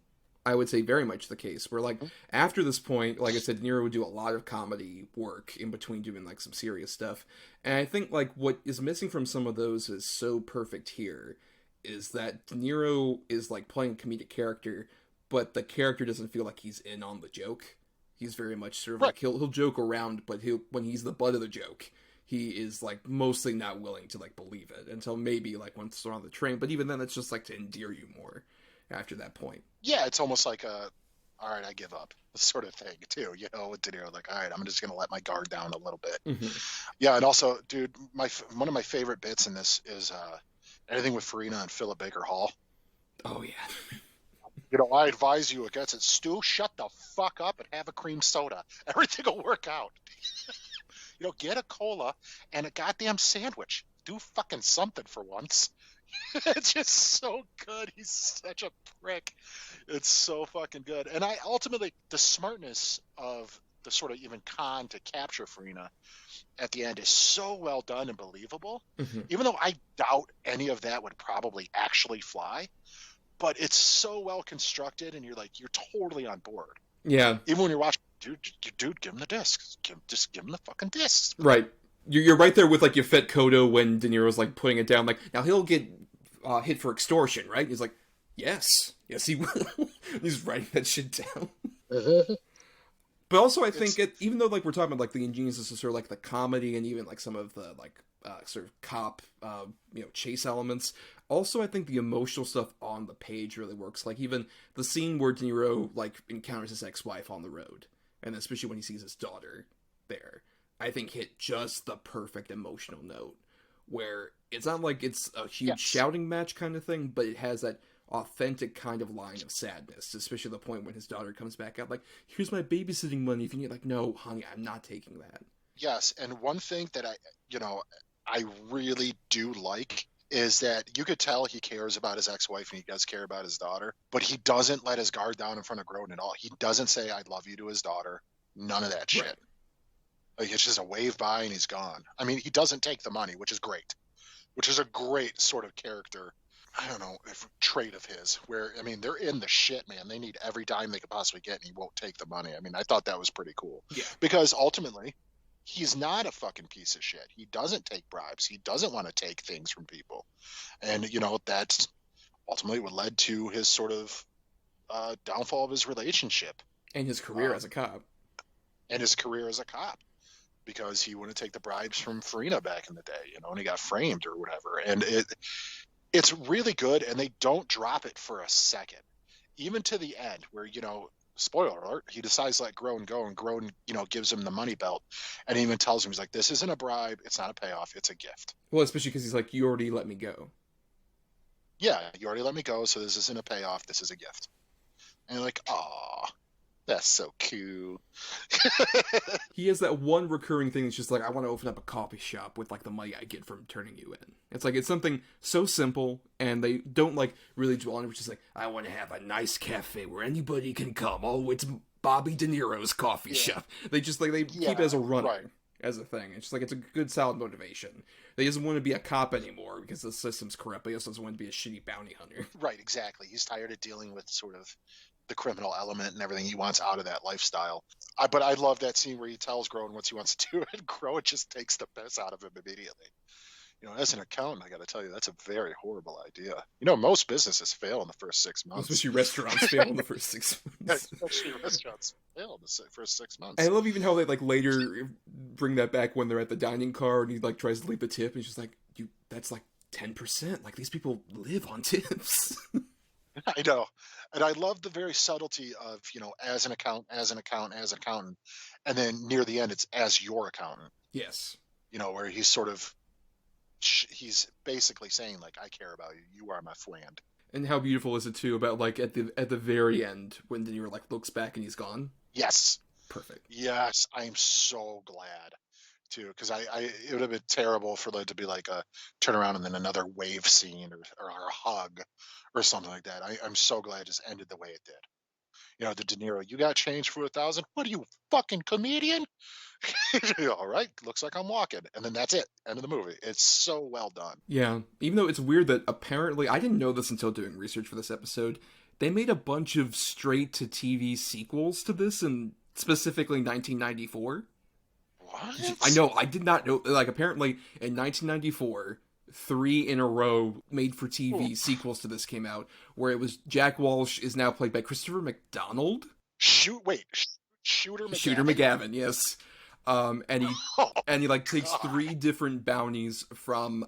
I would say very much the case. Where like after this point, like I said, De Niro would do a lot of comedy work in between doing like some serious stuff. And I think like what is missing from some of those is so perfect here is that De Niro is like playing a comedic character, but the character doesn't feel like he's in on the joke. He's very much sort of like he'll joke around, but when he's the butt of the joke, he is like mostly not willing to like believe it until maybe like once they're on the train. But even then, it's just like to endear you more after that point. Yeah, it's almost like all right, I give up sort of thing too. With De Niro, like, all right, I'm just gonna let my guard down a little bit. Mm-hmm. Yeah, and also, dude, one of my favorite bits in this is anything with Farina and Philip Baker Hall. Oh yeah. I advise you against it. Stu, shut the fuck up and have a cream soda. Everything will work out. Get a cola and a goddamn sandwich. Do fucking something for once. It's just so good. He's such a prick. It's so fucking good. And ultimately, the smartness of the sort of even con to capture Farina at the end is so well done and believable. Mm-hmm. Even though I doubt any of that would probably actually fly. But it's so well constructed, and you're totally on board. Yeah. Even when you're watching, dude, give him the discs. Just give him the fucking discs. Right. You're right there with like Yafet Kodo when De Niro's like putting it down. Like now he'll get hit for extortion, right? He's like, yes, he will. He's writing that shit down. Uh-huh. But also, I think even though like we're talking about like the ingeniousness of sort of like the comedy and even like some of the like sort of cop chase elements. Also, I think the emotional stuff on the page really works. Like even the scene where De Niro like encounters his ex-wife on the road, and especially when he sees his daughter there, I think hit just the perfect emotional note where it's not like it's a huge shouting match kind of thing, but it has that authentic kind of line of sadness, especially the point when his daughter comes back out like, here's my babysitting money. And you're like, no, honey, I'm not taking that. Yes, and one thing that I really do like is that you could tell he cares about his ex-wife and he does care about his daughter, but he doesn't let his guard down in front of Grodin at all. He doesn't say, I love you to his daughter. None of that shit. Right. Like, it's just a wave by and he's gone. I mean, he doesn't take the money, which is great, which is a great sort of character, I don't know, trait of his, where, I mean, they're in the shit, man. They need every dime they could possibly get and he won't take the money. I mean, I thought that was pretty cool. Yeah. Because ultimately, he's not a fucking piece of shit. He doesn't take bribes. He doesn't want to take things from people. And, that's ultimately what led to his sort of downfall of his relationship. And his career as a cop. Because he wouldn't take the bribes from Farina back in the day, and he got framed or whatever. And it's really good, and they don't drop it for a second. Even to the end where, spoiler alert, he decides to let Grodin go, and Grodin, gives him the money belt, and he even tells him, he's like, this isn't a bribe, it's not a payoff, it's a gift. Well, especially because he's like, you already let me go. Yeah, you already let me go, so this isn't a payoff, this is a gift. And you're like, aw, that's so cute. He has that one recurring thing that's just like, I want to open up a coffee shop with like the money I get from turning you in. It's like, it's something so simple, and they don't like really dwell on it, which is like, I want to have a nice cafe where anybody can come. Oh, it's Bobby De Niro's coffee shop. They just like, they keep it as a runner, as a thing. It's just like, it's a good solid motivation. He doesn't want to be a cop anymore because the system's corrupt, but he also doesn't want to be a shitty bounty hunter. Right, exactly. He's tired of dealing with sort of the criminal element and everything. He wants out of that lifestyle. But I love that scene where he tells Grodin what he wants to do, and Grodin just takes the piss out of him immediately. As an accountant, I got to tell you, that's a very horrible idea. Most businesses fail in the first 6 months. Especially restaurants fail in the first 6 months. Especially restaurants fail in the first 6 months. I love even how they later bring that back when they're at the dining car and he tries to leave the tip and she's like, that's 10%. These people live on tips. I know. And I love the very subtlety of, as an accountant, and then near the end it's as your accountant. Yes. Where he's sort of, he's basically saying I care about you. You are my friend. And how beautiful is it too about at the very end when De Niro looks back and he's gone? Yes. Perfect. Yes, I am so glad too, because it would have been terrible for there to be a turnaround and then another wave scene or a hug or something like that. I'm so glad it just ended the way it did. The De Niro, you got change for 1,000? What are you, fucking comedian? All right, looks like I'm walking, and then that's it. End of the movie. It's so well done. Yeah, even though it's weird that apparently I didn't know this until doing research for this episode. They made a bunch of straight-to-TV sequels to this, in specifically 1994. What? I know, I did not know. Apparently, in 1994, 3 in a row made-for-TV sequels to this came out, where it was Jack Walsh is now played by Christopher McDonald. Shooter McGavin. Shooter McGavin, yes. And he takes 3 different bounties from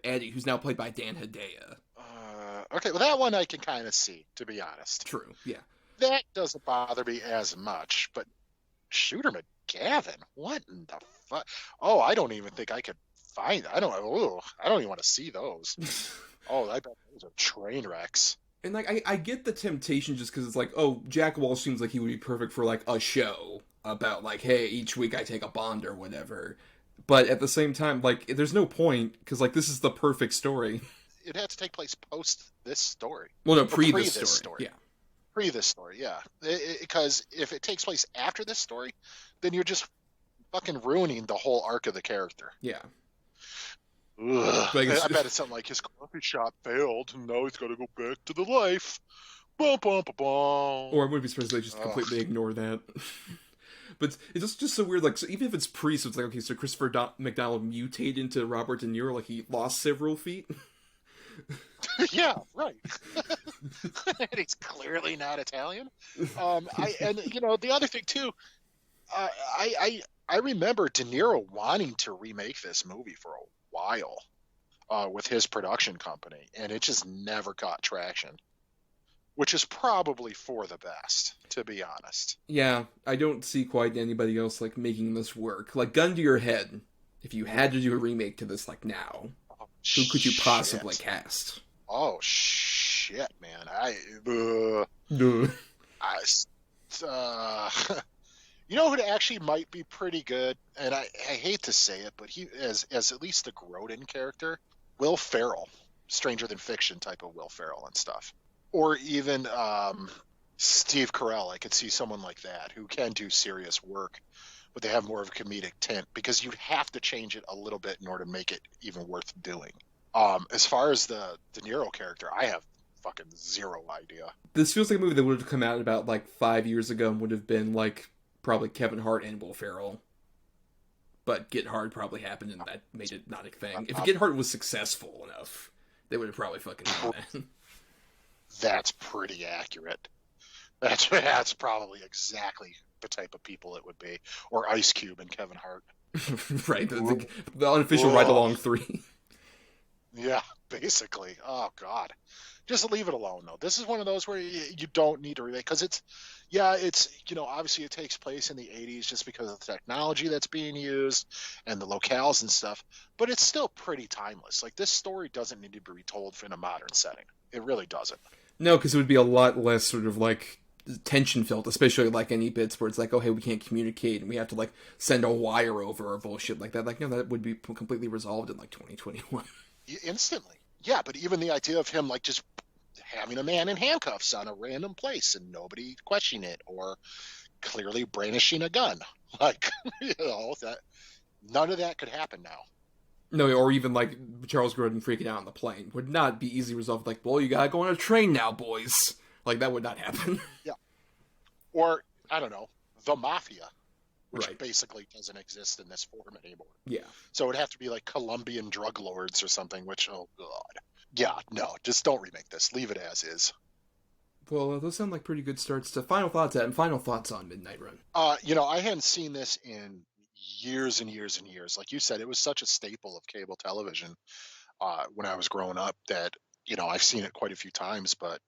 Eddie, who's now played by Dan Hedaya. Okay, well, that one I can kind of see, to be honest. True, yeah. That doesn't bother me as much, but Shooter McGavin, what in the fuck? Oh, I don't even think I could find. I don't even want to see those. I bet those are train wrecks. And I get the temptation just because it's Jack Walsh seems like he would be perfect for a show about hey, each week I take a bond or whatever. But at the same time, there's no point because this is the perfect story. It had to take place post this story. Well, no, pre this story. Yeah. Pre this story, yeah. Because if it takes place after this story, then you're just fucking ruining the whole arc of the character. Yeah. I bet it's something like his coffee shop failed, and now he's got to go back to the life. Bum, bum, bum, bum. Or I wouldn't be surprised if they just completely ignore that. But it's just so weird. So even if it's pre, so it's okay, so Christopher McDonald mutated into Robert De Niro, he lost several feet. Yeah, right. And he's clearly not Italian. The other thing too, I remember De Niro wanting to remake this movie for a while with his production company, and it just never got traction, which is probably for the best, to be honest. Yeah, I don't see quite anybody else making this work. Gun to your head, if you had to do a remake to this now, who could you possibly cast? Oh shit, man! Who actually might be pretty good, and I hate to say it, but he as at least the Grodin character, Will Ferrell, Stranger Than Fiction type of Will Ferrell and stuff, or even Steve Carell. I could see someone like that who can do serious work, but they have more of a comedic tint because you'd have to change it a little bit in order to make it even worth doing. As far as the De Niro character, I have fucking zero idea. This feels like a movie that would have come out about 5 years ago and would have been probably Kevin Hart and Will Ferrell. But Get Hard probably happened and that made it not a thing. If Get Hard was successful enough, they would have probably fucking done that. That's pretty accurate. That's probably exactly the type of people it would be. Or Ice Cube and Kevin Hart. Right, the unofficial Ride-Along 3. Yeah, basically. Oh, God. Just leave it alone, though. This is one of those where you don't need to remake, because it's obviously it takes place in the 80s just because of the technology that's being used and the locales and stuff, but it's still pretty timeless. This story doesn't need to be retold in a modern setting. It really doesn't. No, because it would be a lot less sort of tension filled, especially any bits where it's oh, hey, we can't communicate and we have to send a wire over or bullshit like that. No, that would be completely resolved in 2021. Instantly. Yeah, but even the idea of him just having a man in handcuffs on a random place and nobody questioning it, or clearly brandishing a gun, that none of that could happen now. No, or even Charles Grodin freaking out on the plane would not be easily resolved. Well, you gotta go on a train now, boys. That would not happen. Yeah. Or I don't know, the Mafia. which Right. basically doesn't exist in this form anymore. Yeah. So it would have to be like Colombian drug lords or something, which, oh god. Yeah, no, just don't remake this. Leave it as is. Well, those sound like pretty good starts to final thoughts and final thoughts on Midnight Run. I hadn't seen this in years and years and years. Like you said, it was such a staple of cable television when I was growing up that, I've seen it quite a few times, but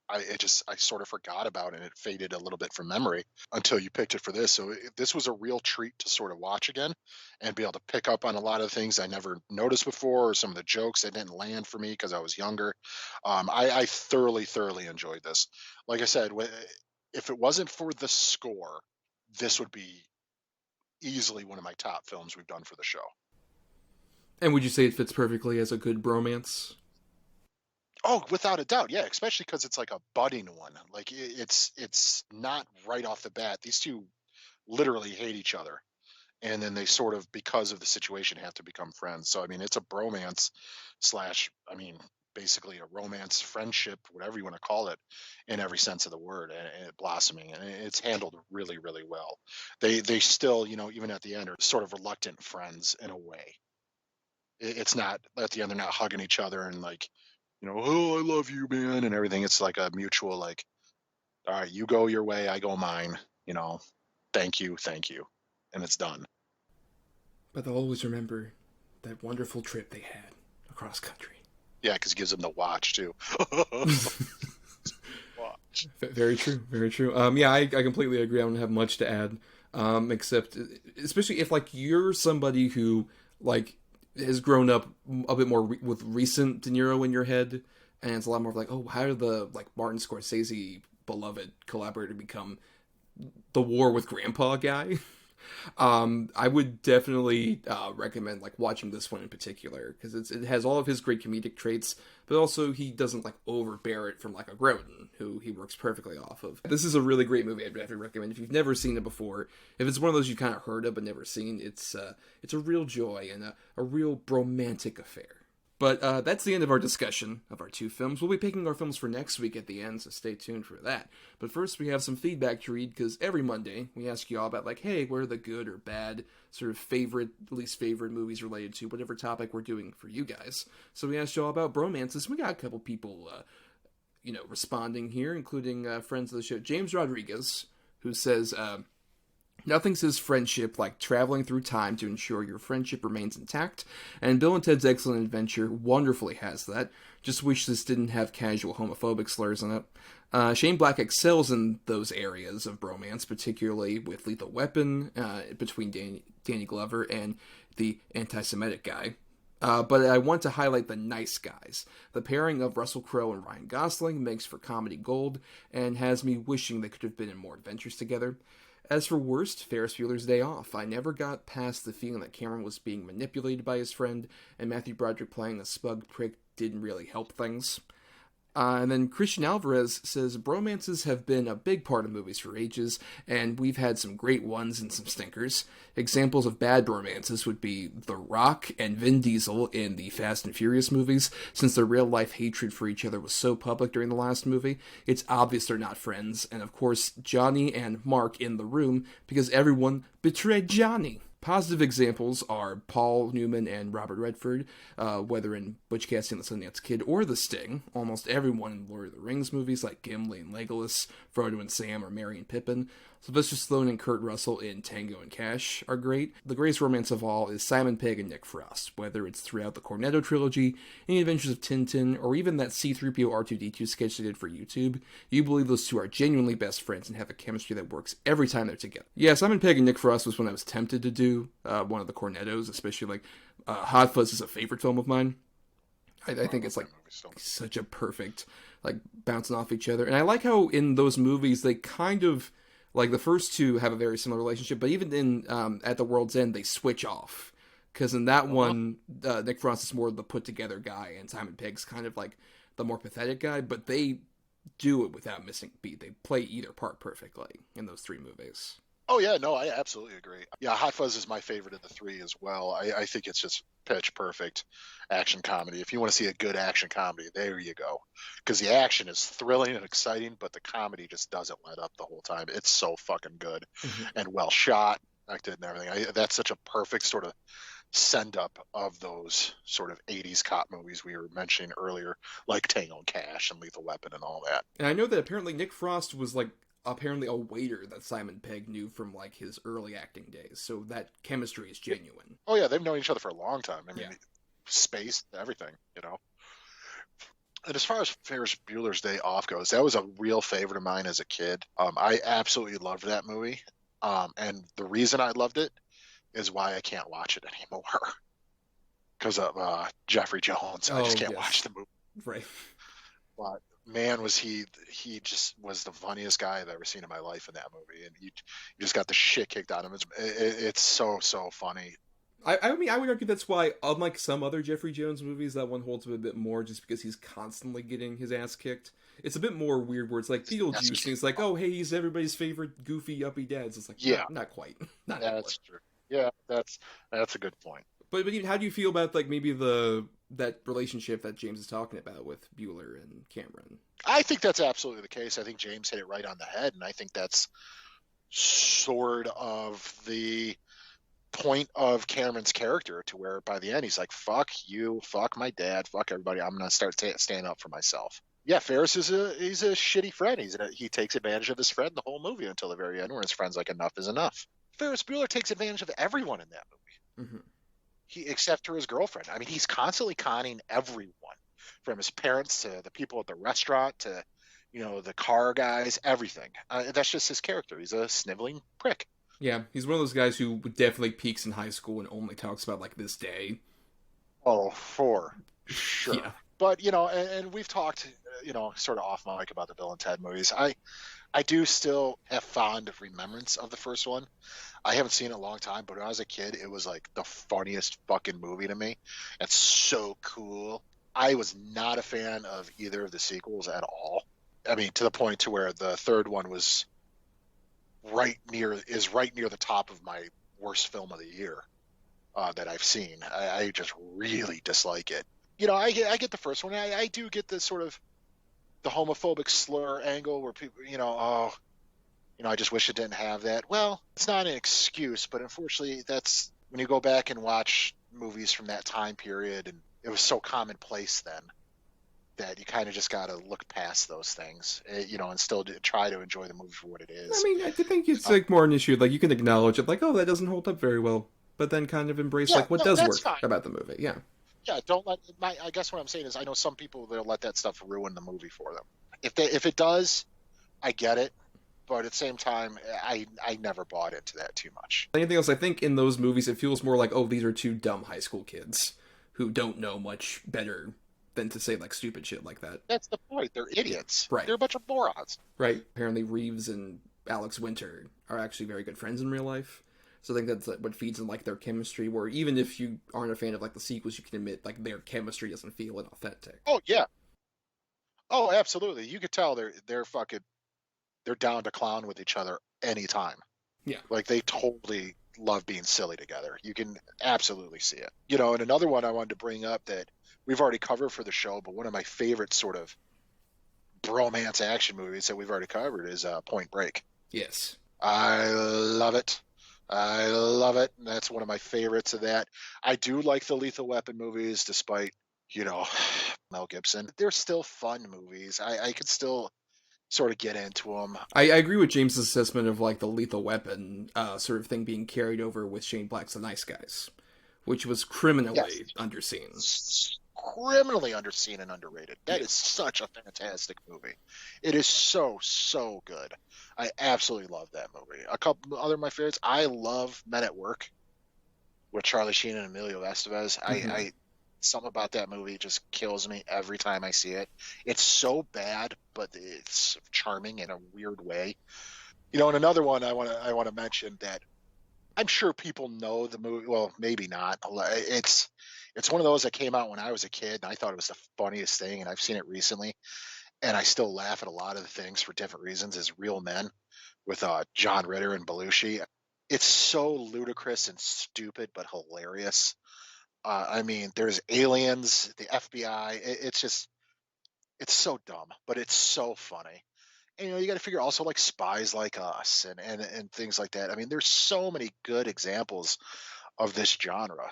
I sort of forgot about it, and it faded a little bit from memory until you picked it for this. So this was a real treat to sort of watch again and be able to pick up on a lot of things I never noticed before, or some of the jokes that didn't land for me because I was younger. I thoroughly, thoroughly enjoyed this. Like I said, if it wasn't for the score, this would be easily one of my top films we've done for the show. And would you say it fits perfectly as a good bromance? Oh, without a doubt, yeah. Especially because it's like a budding one. Like it's not right off the bat. These two literally hate each other, and then they sort of, because of the situation, have to become friends. So I mean, it's a bromance slash, basically a romance, friendship, whatever you want to call it, in every sense of the word, and it blossoming, and it's handled really, really well. They still, even at the end, are sort of reluctant friends in a way. It's not at the end they're not hugging each other and like, oh, I love you, man, and everything. It's like a mutual, like, all right, you go your way, I go mine, thank you, and it's done. But they'll always remember that wonderful trip they had across country. Yeah, because it gives them the watch, too. Watch. Very true, very true. Yeah, I completely agree. I don't have much to add, except, especially if, like, you're somebody who, like, has grown up a bit more with recent De Niro in your head, and it's a lot more of like, oh, how did the Martin Scorsese beloved collaborator become the war with grandpa guy? I would definitely recommend watching this one in particular, because it has all of his great comedic traits, but also he doesn't overbear it from a Grodin, who he works perfectly off of. This is a really great movie. I'd definitely recommend if you've never seen it before. If it's one of those you've kind of heard of but never seen, it's a real joy and a real bromantic affair. But that's the end of our discussion of our two films. We'll be picking our films for next week at the end, so stay tuned for that. But first, we have some feedback to read, because every Monday, we ask you all about, hey, what are the good or bad, sort of favorite, least favorite movies related to whatever topic we're doing for you guys. So we asked you all about bromances. We got a couple people, responding here, including friends of the show. James Rodriguez, who says, nothing says friendship like traveling through time to ensure your friendship remains intact, and Bill and Ted's Excellent Adventure wonderfully has that. Just wish this didn't have casual homophobic slurs in it. Shane Black excels in those areas of bromance, particularly with Lethal Weapon, between Danny Glover and the anti-Semitic guy. But I want to highlight The Nice Guys. The pairing of Russell Crowe and Ryan Gosling makes for comedy gold, and has me wishing they could have been in more adventures together. As for worst, Ferris Bueller's Day Off. I never got past the feeling that Cameron was being manipulated by his friend, and Matthew Broderick playing a smug prick didn't really help things. And then Christian Alvarez says, bromances have been a big part of movies for ages, and we've had some great ones and some stinkers. Examples of bad bromances would be The Rock and Vin Diesel in the Fast and Furious movies, since their real-life hatred for each other was so public during the last movie. It's obvious they're not friends, and of course, Johnny and Mark in The Room, because everyone betrayed Johnny. Positive examples are Paul Newman and Robert Redford, whether in Butch Cassidy and the Sundance Kid or The Sting. Almost everyone in Lord of the Rings movies, like Gimli and Legolas, Frodo and Sam, or Merry and Pippin. Sylvester Stallone and Kurt Russell in Tango and Cash are great. The greatest romance of all is Simon Pegg and Nick Frost, whether it's throughout the Cornetto trilogy, Any Adventures of Tintin, or even that C-3PO R2-D2 sketch they did for YouTube. You believe those two are genuinely best friends and have a chemistry that works every time they're together. Yeah, Simon Pegg and Nick Frost was when I was tempted to do one of the Cornettos, especially Hot Fuzz is a favorite film of mine. I think it's such a perfect, bouncing off each other. And I like how in those movies they kind of, the first two have a very similar relationship, but even in At the World's End, they switch off. Because in that one, Nick Frost is more the put-together guy, and Simon Pegg's kind of the more pathetic guy, but they do it without missing a beat. They play either part perfectly in those three movies. Oh, yeah, no, I absolutely agree. Yeah, Hot Fuzz is my favorite of the three as well. I think it's just pitch perfect action comedy. If you want to see a good action comedy, there you go. Because the action is thrilling and exciting, but the comedy just doesn't let up the whole time. It's so fucking good and well shot. acted and everything. That's such a perfect sort of send up of those sort of 80s cop movies we were mentioning earlier, like Tango and Cash and Lethal Weapon and all that. And I know that apparently Nick Frost was like apparently a waiter that Simon Pegg knew from like his early acting days, so that chemistry is genuine. Oh yeah, they've known each other for a long time. I mean, space, everything, you know. And as far as Ferris Bueller's Day Off goes, that was a real favorite of mine as a kid. I absolutely loved that movie. And the reason I loved it is why I can't watch it anymore. Because of Jeffrey Jones. I just can't watch the movie. Right. But man, was he just was the funniest guy I've ever seen in my life in that movie. And you just got the shit kicked out of him. It's so funny. I mean, I would argue that's why, unlike some other Jeffrey Jones movies, that one holds up a bit more just because he's constantly getting his ass kicked. It's a bit more weird where it's like Beetlejuice, and he's like, oh, hey, he's everybody's favorite goofy, yuppie dads. It's like, yeah, not quite. Not that's true. Yeah, that's a good point. But how do you feel about, like, maybe that relationship that James is talking about with Bueller and Cameron? I think that's absolutely the case. I think James hit it right on the head, and I think that's sort of the point of Cameron's character, to where by the end he's like, fuck you, fuck my dad, fuck everybody, I'm gonna start standing up for myself. Yeah, Ferris he's a shitty friend. He takes advantage of his friend the whole movie until the very end, where his friend's like, enough is enough. Ferris Bueller takes advantage of everyone in that movie. Mm-hmm. Except for his girlfriend. I mean, he's constantly conning everyone, from his parents to the people at the restaurant to, the car guys, everything. That's just his character. He's a sniveling prick. Yeah, he's one of those guys who definitely peaks in high school and only talks about, like, this day. Oh, for sure. Yeah. But, and we've talked, sort of off mic about the Bill and Ted movies. I do still have fond remembrance of the first one. I haven't seen it in a long time, but when I was a kid, it was like the funniest fucking movie to me. It's so cool. I was not a fan of either of the sequels at all. I mean, to the point to where the third one was right near the top of my worst film of the year that I've seen. I just really dislike it. I get the first one. I do get the sort of the homophobic slur angle where people, I just wish it didn't have that. Well, it's not an excuse, but unfortunately, that's when you go back and watch movies from that time period, and it was so commonplace then that you kind of just got to look past those things, and still try to enjoy the movie for what it is. I mean, I think it's like more an issue. Like, you can acknowledge it, like, oh, that doesn't hold up very well, but then kind of embrace what does work fine about the movie. Yeah. Yeah, don't let I guess what I'm saying is, I know some people that'll let that stuff ruin the movie for them. If it does, I get it, but at the same time, I never bought into that too much. Anything else? I think in those movies, it feels more like, oh, these are two dumb high school kids who don't know much better than to say, like, stupid shit like that. That's the point. They're idiots. Right. They're a bunch of morons. Right. Apparently, Reeves and Alex Winter are actually very good friends in real life. So I think that's what feeds in, like, their chemistry, where even if you aren't a fan of, like, the sequels, you can admit, like, their chemistry doesn't feel inauthentic. Oh, yeah. Oh, absolutely. You could tell they're down to clown with each other anytime. Yeah. Like, they totally love being silly together. You can absolutely see it. And another one I wanted to bring up that we've already covered for the show, but one of my favorite sort of bromance action movies that we've already covered is Point Break. Yes. I love it. And that's one of my favorites of that. I do like the Lethal Weapon movies, despite, Mel Gibson. They're still fun movies. I could still sort of get into them. I agree with James' assessment of, like, the Lethal Weapon sort of thing being carried over with Shane Black's The Nice Guys, which was criminally underseen. Criminally underseen and underrated. That is such a fantastic movie. It is so good. I absolutely love that movie. A couple other of my favorites. I love Men at Work with Charlie Sheen and Emilio Estevez. Mm-hmm. Something about that movie just kills me every time I see it. It's so bad, but it's charming in a weird way. And another one I want to mention that I'm sure people know the movie. Well, maybe not. It's one of those that came out when I was a kid, and I thought it was the funniest thing, and I've seen it recently, and I still laugh at a lot of the things for different reasons, is Real Men with John Ritter and Belushi. It's so ludicrous and stupid, but hilarious. I mean, there's aliens, the FBI. It's so dumb, but it's so funny. And, you got to figure also like Spies Like Us and things like that. I mean, there's so many good examples of this genre.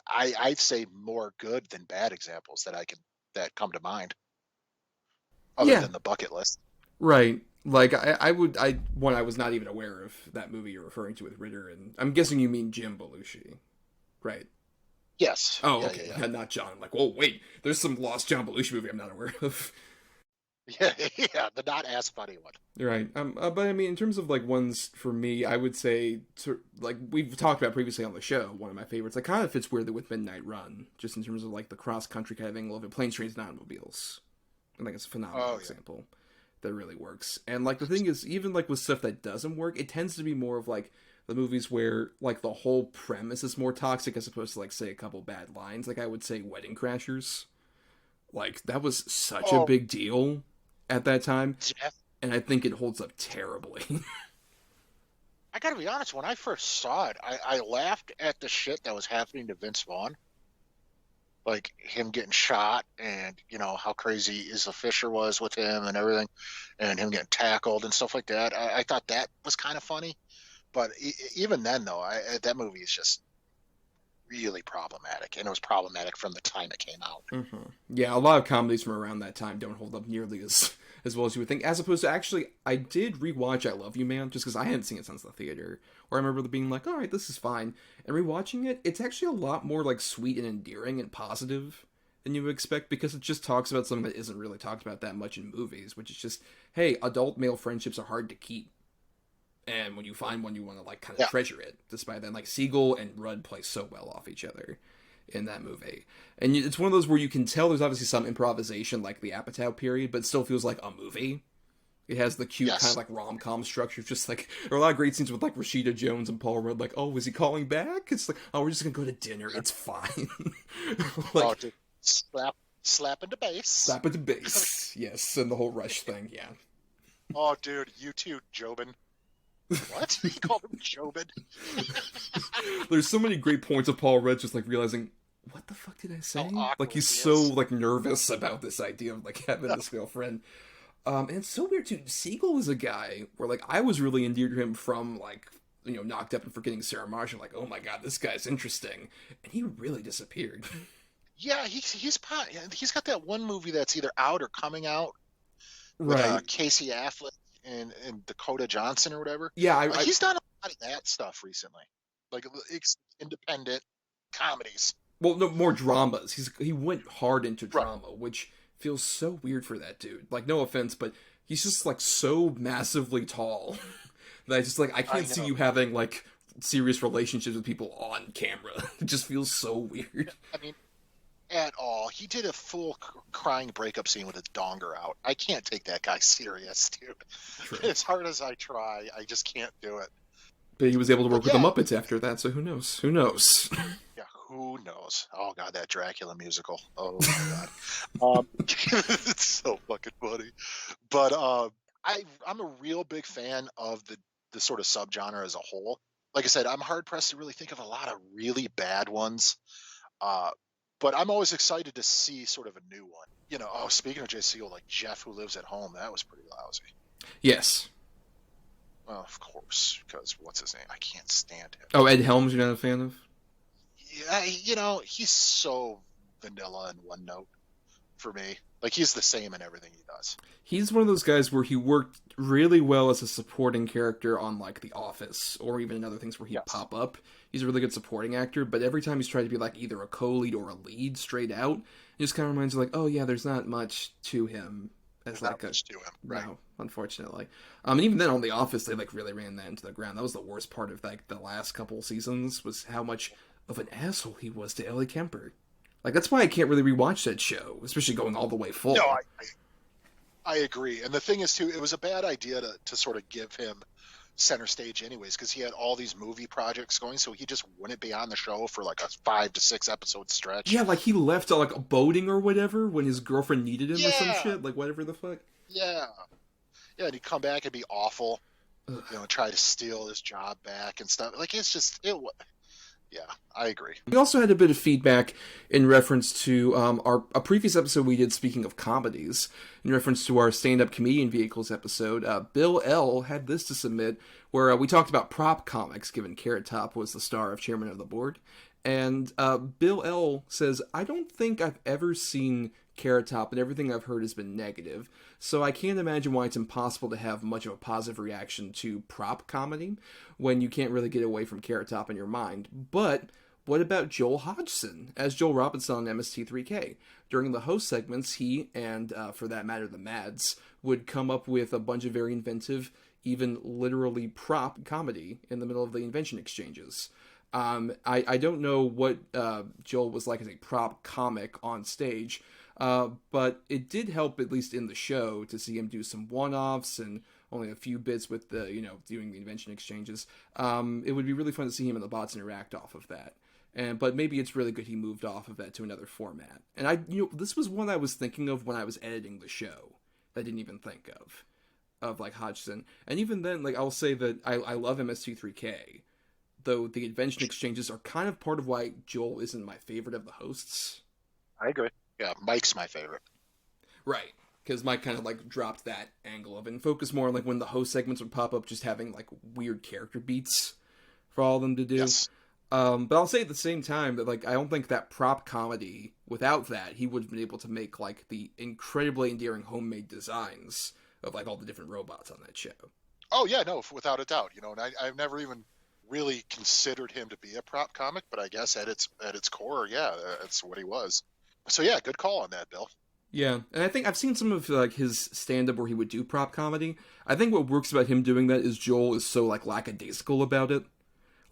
I'd say more good than bad examples that come to mind, other Yeah, than the bucket list. right. Like I was not even aware of that movie you're referring to with Ritter, and I'm guessing you mean Jim Belushi, right? Yes. Oh, Yeah, okay, yeah, yeah, yeah. not John. I'm like, whoa, wait, there's some lost John Belushi movie I'm not aware of. Yeah, yeah, the not as funny one. Right. But I mean, in terms of like ones for me, I would say like we've talked about previously on the show. One of my favorites. That kind of fits weirdly with Midnight Run, just in terms of like the cross country kind of angle of it. Planes, Trains, and Automobiles. I think it's a phenomenal example that really works. And like the thing is, even like with stuff that doesn't work, it tends to be more of like the movies where like the whole premise is more toxic as opposed to like say a couple bad lines. Like I would say Wedding Crashers. Like that was such a big deal at that time. Jeff, And I think it holds up terribly. I gotta be honest, when I first saw it, I laughed at the shit that was happening to Vince Vaughn. Like him getting shot and, how crazy Isla Fisher was with him and everything, and him getting tackled and stuff like that. I thought that was kind of funny. But even then, though, that movie is just really problematic. And it was problematic from the time it came out. Mm-hmm. Yeah, a lot of comedies from around that time don't hold up nearly as well as you would think. As opposed to, actually, I did rewatch I Love You, Man, just because I hadn't seen it since the theater. Or I remember being like, all right, this is fine. And rewatching it, it's actually a lot more like sweet and endearing and positive than you would expect, because it just talks about something that isn't really talked about that much in movies, which is just, hey, adult male friendships are hard to keep. And when you find one, you want to like kind of treasure it. Despite that, like Siegel and Rudd play so well off each other in that movie, and it's one of those where you can tell there's obviously some improvisation, like the Apatow period, but it still feels like a movie. It has the cute kind of like rom-com structure. Just like there are a lot of great scenes with like Rashida Jones and Paul Rudd. Like, oh, is he calling back? It's like, oh, we're just gonna go to dinner. It's fine. Like, dude, slap into bass. Slap into bass. Yes, and the whole Rush thing. Yeah. Oh, dude, you too, Jobin. What? He called him Jobin? There's so many great points of Paul Rudd just like realizing, what the fuck did I say? Like he's so like nervous about this idea of like having this male friend. And it's so weird too. Siegel is a guy where like I was really endeared to him from like, Knocked Up and Forgetting Sarah Marshall. Like, oh my god, this guy's interesting, and he really disappeared. Yeah, he's got that one movie that's either out or coming out. Right. With, Casey Affleck and Dakota Johnson or whatever. Yeah, he's done a lot of that stuff recently, like independent comedies. Well, no, more dramas. He went hard into drama, which feels so weird for that dude. Like, no offense, but he's just like so massively tall that I just like I can't see you having like serious relationships with people on camera. It just feels so weird. I mean, at all. He did a full crying breakup scene with a donger out. I can't take that guy serious, dude. True. As hard as I try, I just can't do it. But he was able to work with the Muppets after that, so who knows? Who knows? Yeah, who knows? Oh god, that Dracula musical. Oh my god. It's so fucking funny. But I'm a real big fan of the sort of subgenre as a whole. Like I said, I'm hard pressed to really think of a lot of really bad ones. But I'm always excited to see sort of a new one. Speaking of Jay Siegel, like Jeff Who Lives at Home, that was pretty lousy. Yes. Well, of course, because what's his name? I can't stand him. Oh, Ed Helms, you're not a fan of? Yeah, he's so vanilla and one note for me. Like, he's the same in everything he does. He's one of those guys where he worked really well as a supporting character on, like, The Office, or even in other things where he'd pop up. He's a really good supporting actor, but every time he's tried to be, like, either a co-lead or a lead straight out, it just kind of reminds you, like, oh, yeah, there's not much to him. There's not much to him, right. No, unfortunately. And even then on The Office, they, like, really ran that into the ground. That was the worst part of, like, the last couple seasons, was how much of an asshole he was to Ellie Kemper. Like, that's why I can't really rewatch that show, especially going all the way full. No, I agree. And the thing is, too, it was a bad idea to sort of give him center stage anyways, because he had all these movie projects going, so he just wouldn't be on the show for like a 5 to 6 episode stretch. Yeah, like he left like boating or whatever when his girlfriend needed him or some shit, like whatever the fuck. Yeah, and he'd come back and be awful. Try to steal his job back and stuff. Like, it's just Yeah, I agree. We also had a bit of feedback in reference to a previous episode we did, speaking of comedies, in reference to our stand-up comedian vehicles episode. Bill L. had this to submit, where we talked about prop comics, given Carrot Top was the star of Chairman of the Board. And Bill L. says, I don't think I've ever seen Carrot Top, and everything I've heard has been negative, so I can't imagine why it's impossible to have much of a positive reaction to prop comedy when you can't really get away from Carrot Top in your mind. But what about Joel Hodgson as Joel Robinson on MST3K? During the host segments, he, and for that matter the Mads, would come up with a bunch of very inventive, even literally prop comedy in the middle of the invention exchanges. I don't know what Joel was like as a prop comic on stage, but it did help, at least in the show, to see him do some one-offs and only a few bits with the, doing the invention exchanges. It would be really fun to see him and the bots interact off of that. But maybe it's really good he moved off of that to another format. And this was one I was thinking of when I was editing the show. I didn't even think of like Hodgson. And even then, like, I'll say that I love MST3K, though the invention exchanges are kind of part of why Joel isn't my favorite of the hosts. I agree. Yeah, Mike's my favorite. Right, because Mike kind of like dropped that angle of it and focused more on like when the host segments would pop up, just having like weird character beats for all of them to do. Yes. But I'll say at the same time that like I don't think that prop comedy, without that, he would have been able to make like the incredibly endearing homemade designs of like all the different robots on that show. Oh yeah, no, without a doubt. And I've never even really considered him to be a prop comic, but I guess at its core, yeah, that's what he was. So yeah, good call on that, Bill. Yeah, and I think I've seen some of like his stand-up where he would do prop comedy. I think what works about him doing that is Joel is so like lackadaisical about it.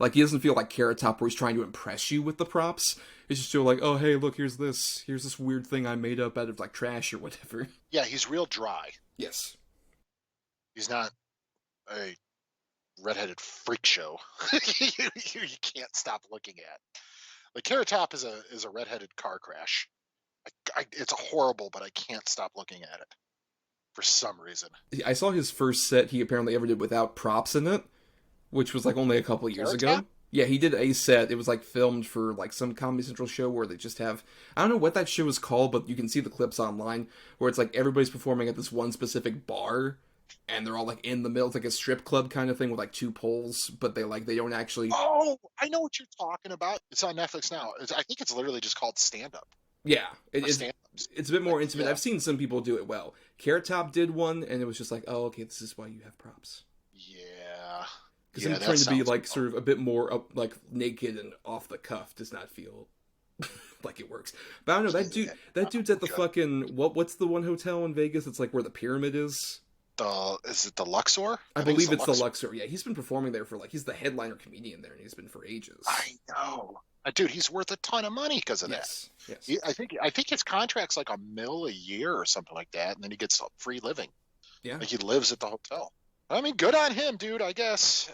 Like he doesn't feel like Carrot Top where he's trying to impress you with the props. It's just so like, oh hey, look, here's this weird thing I made up out of like trash or whatever. Yeah, he's real dry. Yes. He's not a redheaded freak show you can't stop looking at. Like Carrot Top is a redheaded car crash. It's horrible, but I can't stop looking at it for some reason. I saw his first set he apparently ever did without props in it, which was like only a couple years ago. Yeah, he did a set. It was like filmed for like some Comedy Central show where they just have, I don't know what that show is called, but you can see the clips online where it's like everybody's performing at this one specific bar and they're all like in the middle. It's like a strip club kind of thing with like two poles, but they don't actually. Oh, I know what you're talking about. It's on Netflix now. I think it's literally just called Stand Up. Yeah, it's a bit more intimate. Yeah. I've seen some people do it well. Carrot Top did one, and it was just like, oh, okay, this is why you have props. Yeah. Because him trying to be like sort of a bit more like naked and off the cuff does not feel like it works. But I don't know, that dude's at the fucking what's the one hotel in Vegas? It's like where the pyramid is. Is it the Luxor? I believe it's the Luxor. Yeah, he's been performing there for like he's the headliner comedian there, and he's been for ages. I know. Dude, he's worth a ton of money because of that. Yes. I think his contract's like $1 million a year or something like that, and then he gets free living. Yeah, like he lives at the hotel. I mean, good on him, dude. I guess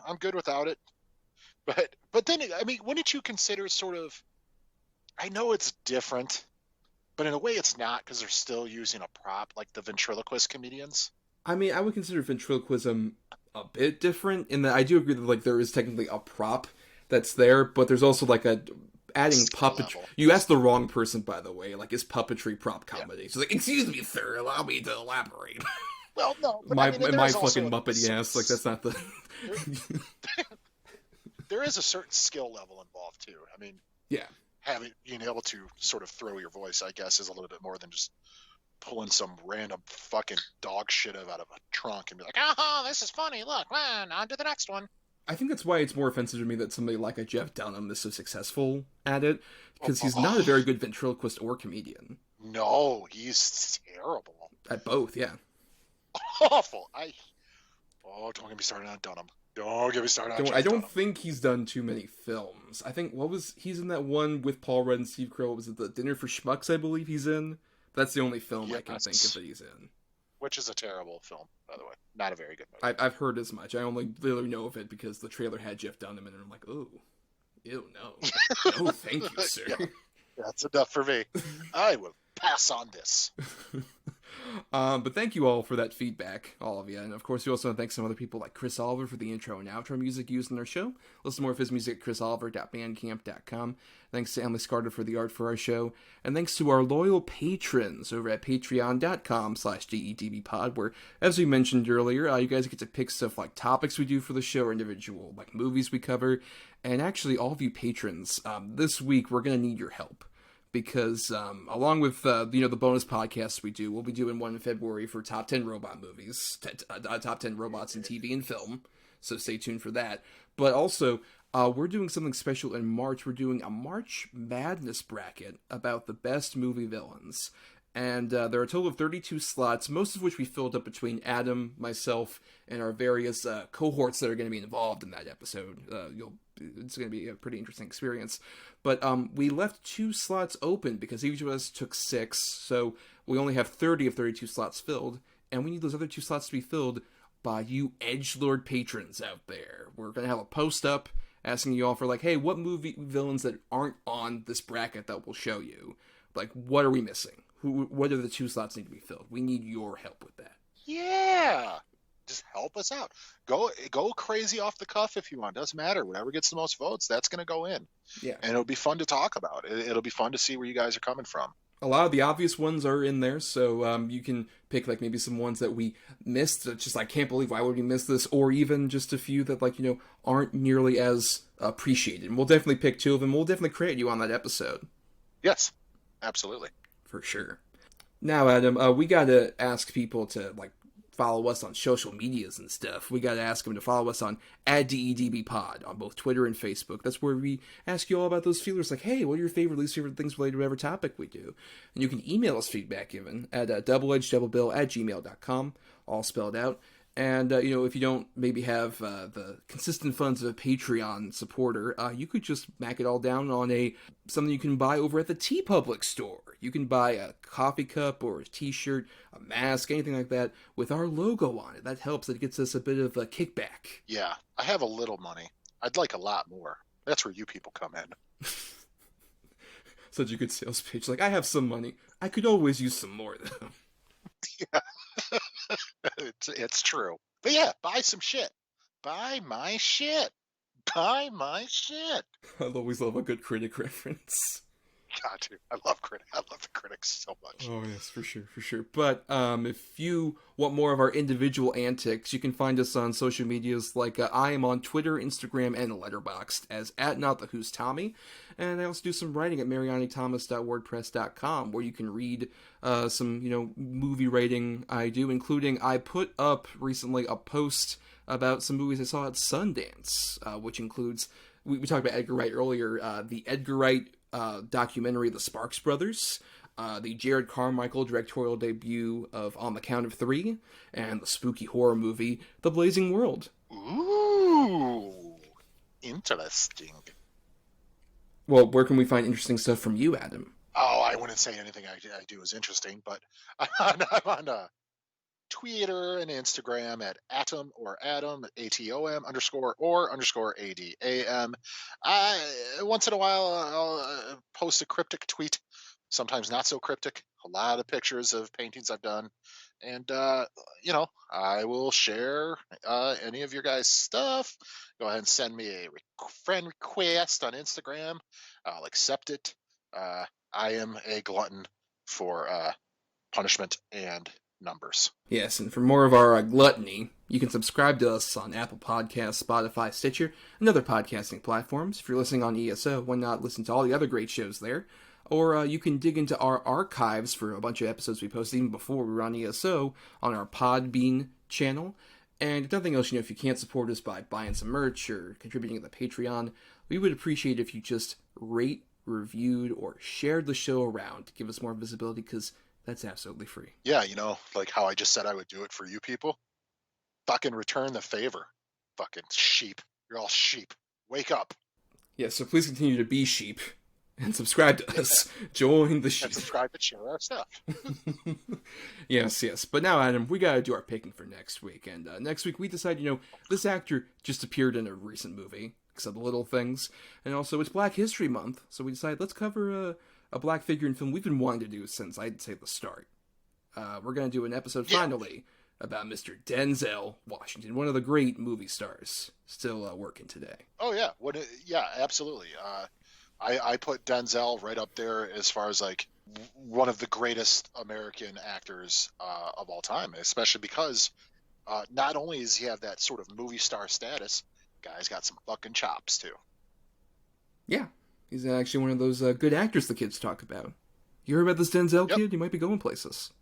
I'm good without it. But then I mean, wouldn't you consider sort of? I know it's different, but in a way it's not because they're still using a prop like the ventriloquist comedians. I mean, I would consider ventriloquism a bit different in that I do agree that like there is technically a prop that's there, but there's also like adding puppetry. You asked the wrong person, by the way. Like, is puppetry prop comedy? Yeah. So like, excuse me, sir, allow me to elaborate. Well, no, but my fucking Muppet ass. Like, that's not the. There is a certain skill level involved too. I mean, yeah, being able to sort of throw your voice, I guess, is a little bit more than just pulling some random fucking dog shit out of a trunk and be like, "Oh, this is funny. Look, man, on to the next one." I think that's why it's more offensive to me that somebody like a Jeff Dunham is so successful at it, because he's not a very good ventriloquist or comedian. No, he's terrible. At both, yeah. Awful. Don't get me started on Dunham. Don't get me started on Jeff I don't Dunham. think he's done too many films. I think, he's in that one with Paul Rudd and Steve Carell, was it The Dinner for Schmucks, I believe he's in? That's the only film I can think of that he's in. Which is a terrible film, by the way. Not a very good movie. I've heard as much. I only literally know of it because the trailer had Jeff Dunham in it, and I'm like, ooh, ew, no. No, thank you, sir. Yeah, that's enough for me. I will pass on this. But thank you all for that feedback, all of you. And of course, we also want to thank some other people like Chris Oliver for the intro and outro music used in our show. Listen to more of his music at chrisoliver.bandcamp.com. Thanks to Emily Scarter for the art for our show. And thanks to our loyal patrons over at patreon.com/GEDBpod, where, as we mentioned earlier, you guys get to pick stuff like topics we do for the show or individual like movies we cover. And actually, all of you patrons, this week we're going to need your help. Because along with the bonus podcasts we do, we'll be doing one in February for top 10 robot movies, top 10 robots in TV and film. So stay tuned for that. But also, we're doing something special in March. We're doing a March Madness bracket about the best movie villains. And there are a total of 32 slots, most of which we filled up between Adam, myself, and our various cohorts that are going to be involved in that episode. It's going to be a pretty interesting experience. But we left 2 slots open because each of us took 6, so we only have 30 of 32 slots filled, and we need those other 2 slots to be filled by you edgelord patrons out there. We're going to have a post up asking you all for, like, hey, what movie villains that aren't on this bracket that we'll show you? Like, what are we missing? What are the 2 slots need to be filled? We need your help with that. Yeah. Just help us out. Go crazy off the cuff if you want. Doesn't matter. Whatever gets the most votes, that's going to go in. Yeah. And it'll be fun to talk about. It'll be fun to see where you guys are coming from. A lot of the obvious ones are in there, so you can pick like maybe some ones that we missed. Just I can't believe why would we miss this, or even just a few that aren't nearly as appreciated. And we'll definitely pick 2 of them. We'll definitely create you on that episode. Yes, absolutely, for sure. Now, Adam, we gotta ask people to follow us on social medias and stuff. We gotta ask them to follow us on @DEDBpod on both Twitter and Facebook. That's where we ask you all about those feelers, like, hey, what are your favorite, least favorite things related to whatever topic we do? And you can email us feedback given at doubleedgedoublebill@gmail.com, all spelled out. And, if you don't maybe have the consistent funds of a Patreon supporter, you could just mack it all down on something you can buy over at the TeePublic store. You can buy a coffee cup or a t-shirt, a mask, anything like that with our logo on it. That helps. It gets us a bit of a kickback. Yeah, I have a little money. I'd like a lot more. That's where you people come in. Such a good sales pitch. Like, I have some money. I could always use some more, though. Yeah. It's true. But yeah, buy some shit. Buy my shit. Buy my shit. I'll always love a good critic reference. God, dude, I love the critics so much. Oh yes, for sure. But if you want more of our individual antics, you can find us on social medias. Like I am on Twitter, Instagram, and Letterboxd as @NotTheWho'sTommy, and I also do some writing at marianithomas.wordpress.com, where you can read some movie writing I do, including I put up recently a post about some movies I saw at Sundance, which includes we talked about Edgar Wright earlier, the Edgar Wright documentary The Sparks Brothers, the Jared Carmichael directorial debut of On the Count of Three, and the spooky horror movie The Blazing World. Ooh, interesting. Well, where can we find interesting stuff from you, Adam? Oh, I wouldn't say anything I do is interesting, but I'm on Twitter and Instagram at Atom or Adam, ATOM _or _ADAM. Once in a while, I'll post a cryptic tweet, sometimes not so cryptic. A lot of pictures of paintings I've done. And, I will share any of your guys' stuff. Go ahead and send me a friend request on Instagram. I'll accept it. I am a glutton for punishment and numbers. Yes, and for more of our gluttony, you can subscribe to us on Apple Podcasts, Spotify, Stitcher, and other podcasting platforms. If you're listening on ESO, why not listen to all the other great shows there? Or you can dig into our archives for a bunch of episodes we posted even before we were on ESO on our Podbean channel. And if nothing else, if you can't support us by buying some merch or contributing to the Patreon, we would appreciate if you just rate, reviewed, or shared the show around to give us more visibility, because that's absolutely free. Yeah, like how I just said I would do it for you people. Fucking return the favor. Fucking sheep. You're all sheep. Wake up. Yeah, so please continue to be sheep and subscribe to us. Join the sheep. And subscribe and share our stuff. Yes. But now, Adam, we gotta do our picking for next week. And next week we decided, this actor just appeared in a recent movie, except the Little Things. And also, it's Black History Month, so we decided let's cover a black figure in film we've been wanting to do since, I'd say, the start. We're going to do an episode finally about Mr. Denzel Washington, one of the great movie stars still working today. Oh, yeah. Yeah, absolutely. I put Denzel right up there as far as like one of the greatest American actors of all time, especially because not only does he have that sort of movie star status, guy's got some fucking chops too. Yeah, he's actually one of those good actors the kids talk about. You heard about this Denzel kid? You might be going places.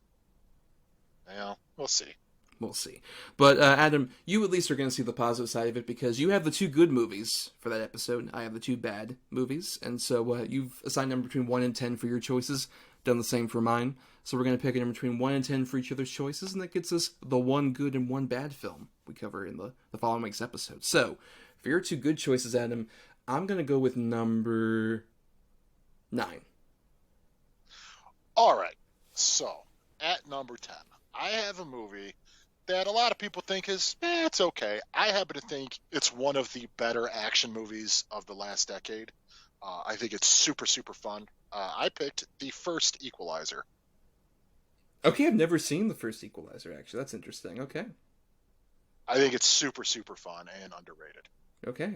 Yeah, we'll see. We'll see. But, Adam, you at least are going to see the positive side of it because you have the 2 good movies for that episode. I have the 2 bad movies. And so you've assigned a number between 1 and 10 for your choices. Done the same for mine. So we're going to pick a number between 1 and 10 for each other's choices. And that gets us the 1 good and 1 bad film we cover in the following week's episode. So, for your 2 good choices, Adam, I'm going to go with number 9. All right. So, at number 10, I have a movie that a lot of people think is, it's okay. I happen to think it's one of the better action movies of the last decade. I think it's super, super fun. I picked The First Equalizer. Okay, I've never seen The First Equalizer, actually. That's interesting. Okay. I think it's super, super fun and underrated. Okay.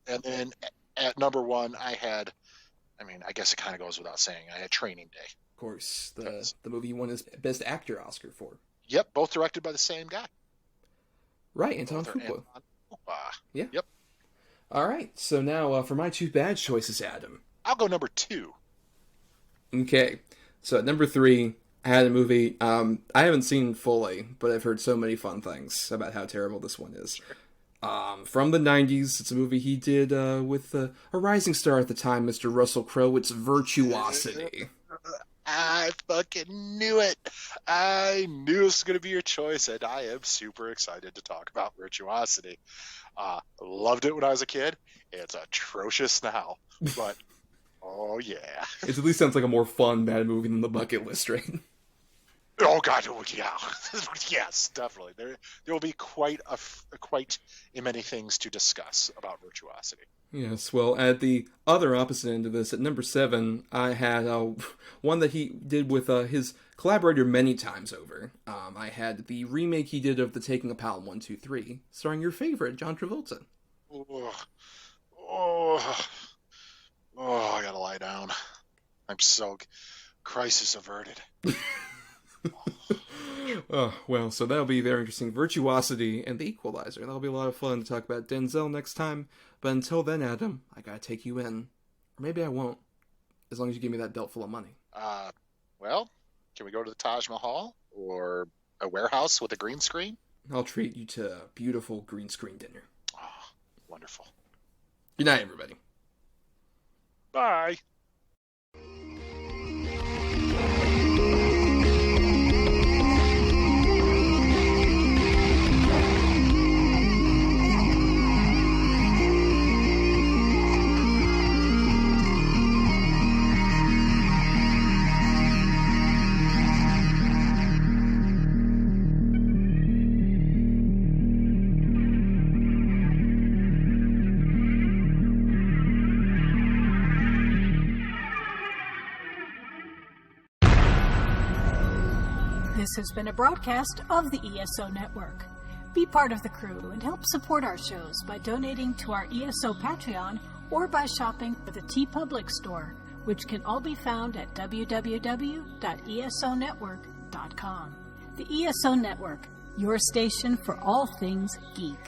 And then at number 1, I guess it kind of goes without saying, I had Training Day. Of course, the movie you won his Best Actor Oscar for. Yep, both directed by the same guy. Right, Anton Fuqua. Yeah. Yep. All right, so now for my 2 bad choices, Adam. I'll go number 2. Okay, so at number 3, I had a movie I haven't seen fully, but I've heard so many fun things about how terrible this one is. Sure. From the 90s, it's a movie he did with a rising star at the time, Mr. Russell Crowe. It's Virtuosity. I fucking knew it. I knew this was going to be your choice, and I am super excited to talk about Virtuosity. Loved it when I was a kid. It's atrocious now, but oh yeah. It at least sounds like a more fun bad movie than The Bucket List, right? Oh god, yeah. Yes, definitely. There will be quite many things to discuss about Virtuosity. Yes, well, at the other opposite end of this, at number 7, I had one that he did with his collaborator many times over. I had the remake he did of The Taking of Pelham 1, 2, 3, starring your favorite, John Travolta. Oh, I gotta lie down. I'm so... Crisis averted. Oh, well, so that'll be very interesting. Virtuosity and The Equalizer. That'll be a lot of fun to talk about Denzel next time. But until then, Adam, I gotta take you in. Or maybe I won't, as long as you give me that belt full of money. Well, can we go to the Taj Mahal? Or a warehouse with a green screen? I'll treat you to a beautiful green screen dinner. Oh, wonderful. Good night, everybody. Bye. This has been a broadcast of the ESO Network. Be part of the crew and help support our shows by donating to our ESO Patreon or by shopping at the TeePublic store, which can all be found at www.esonetwork.com. The ESO Network, your station for all things geek.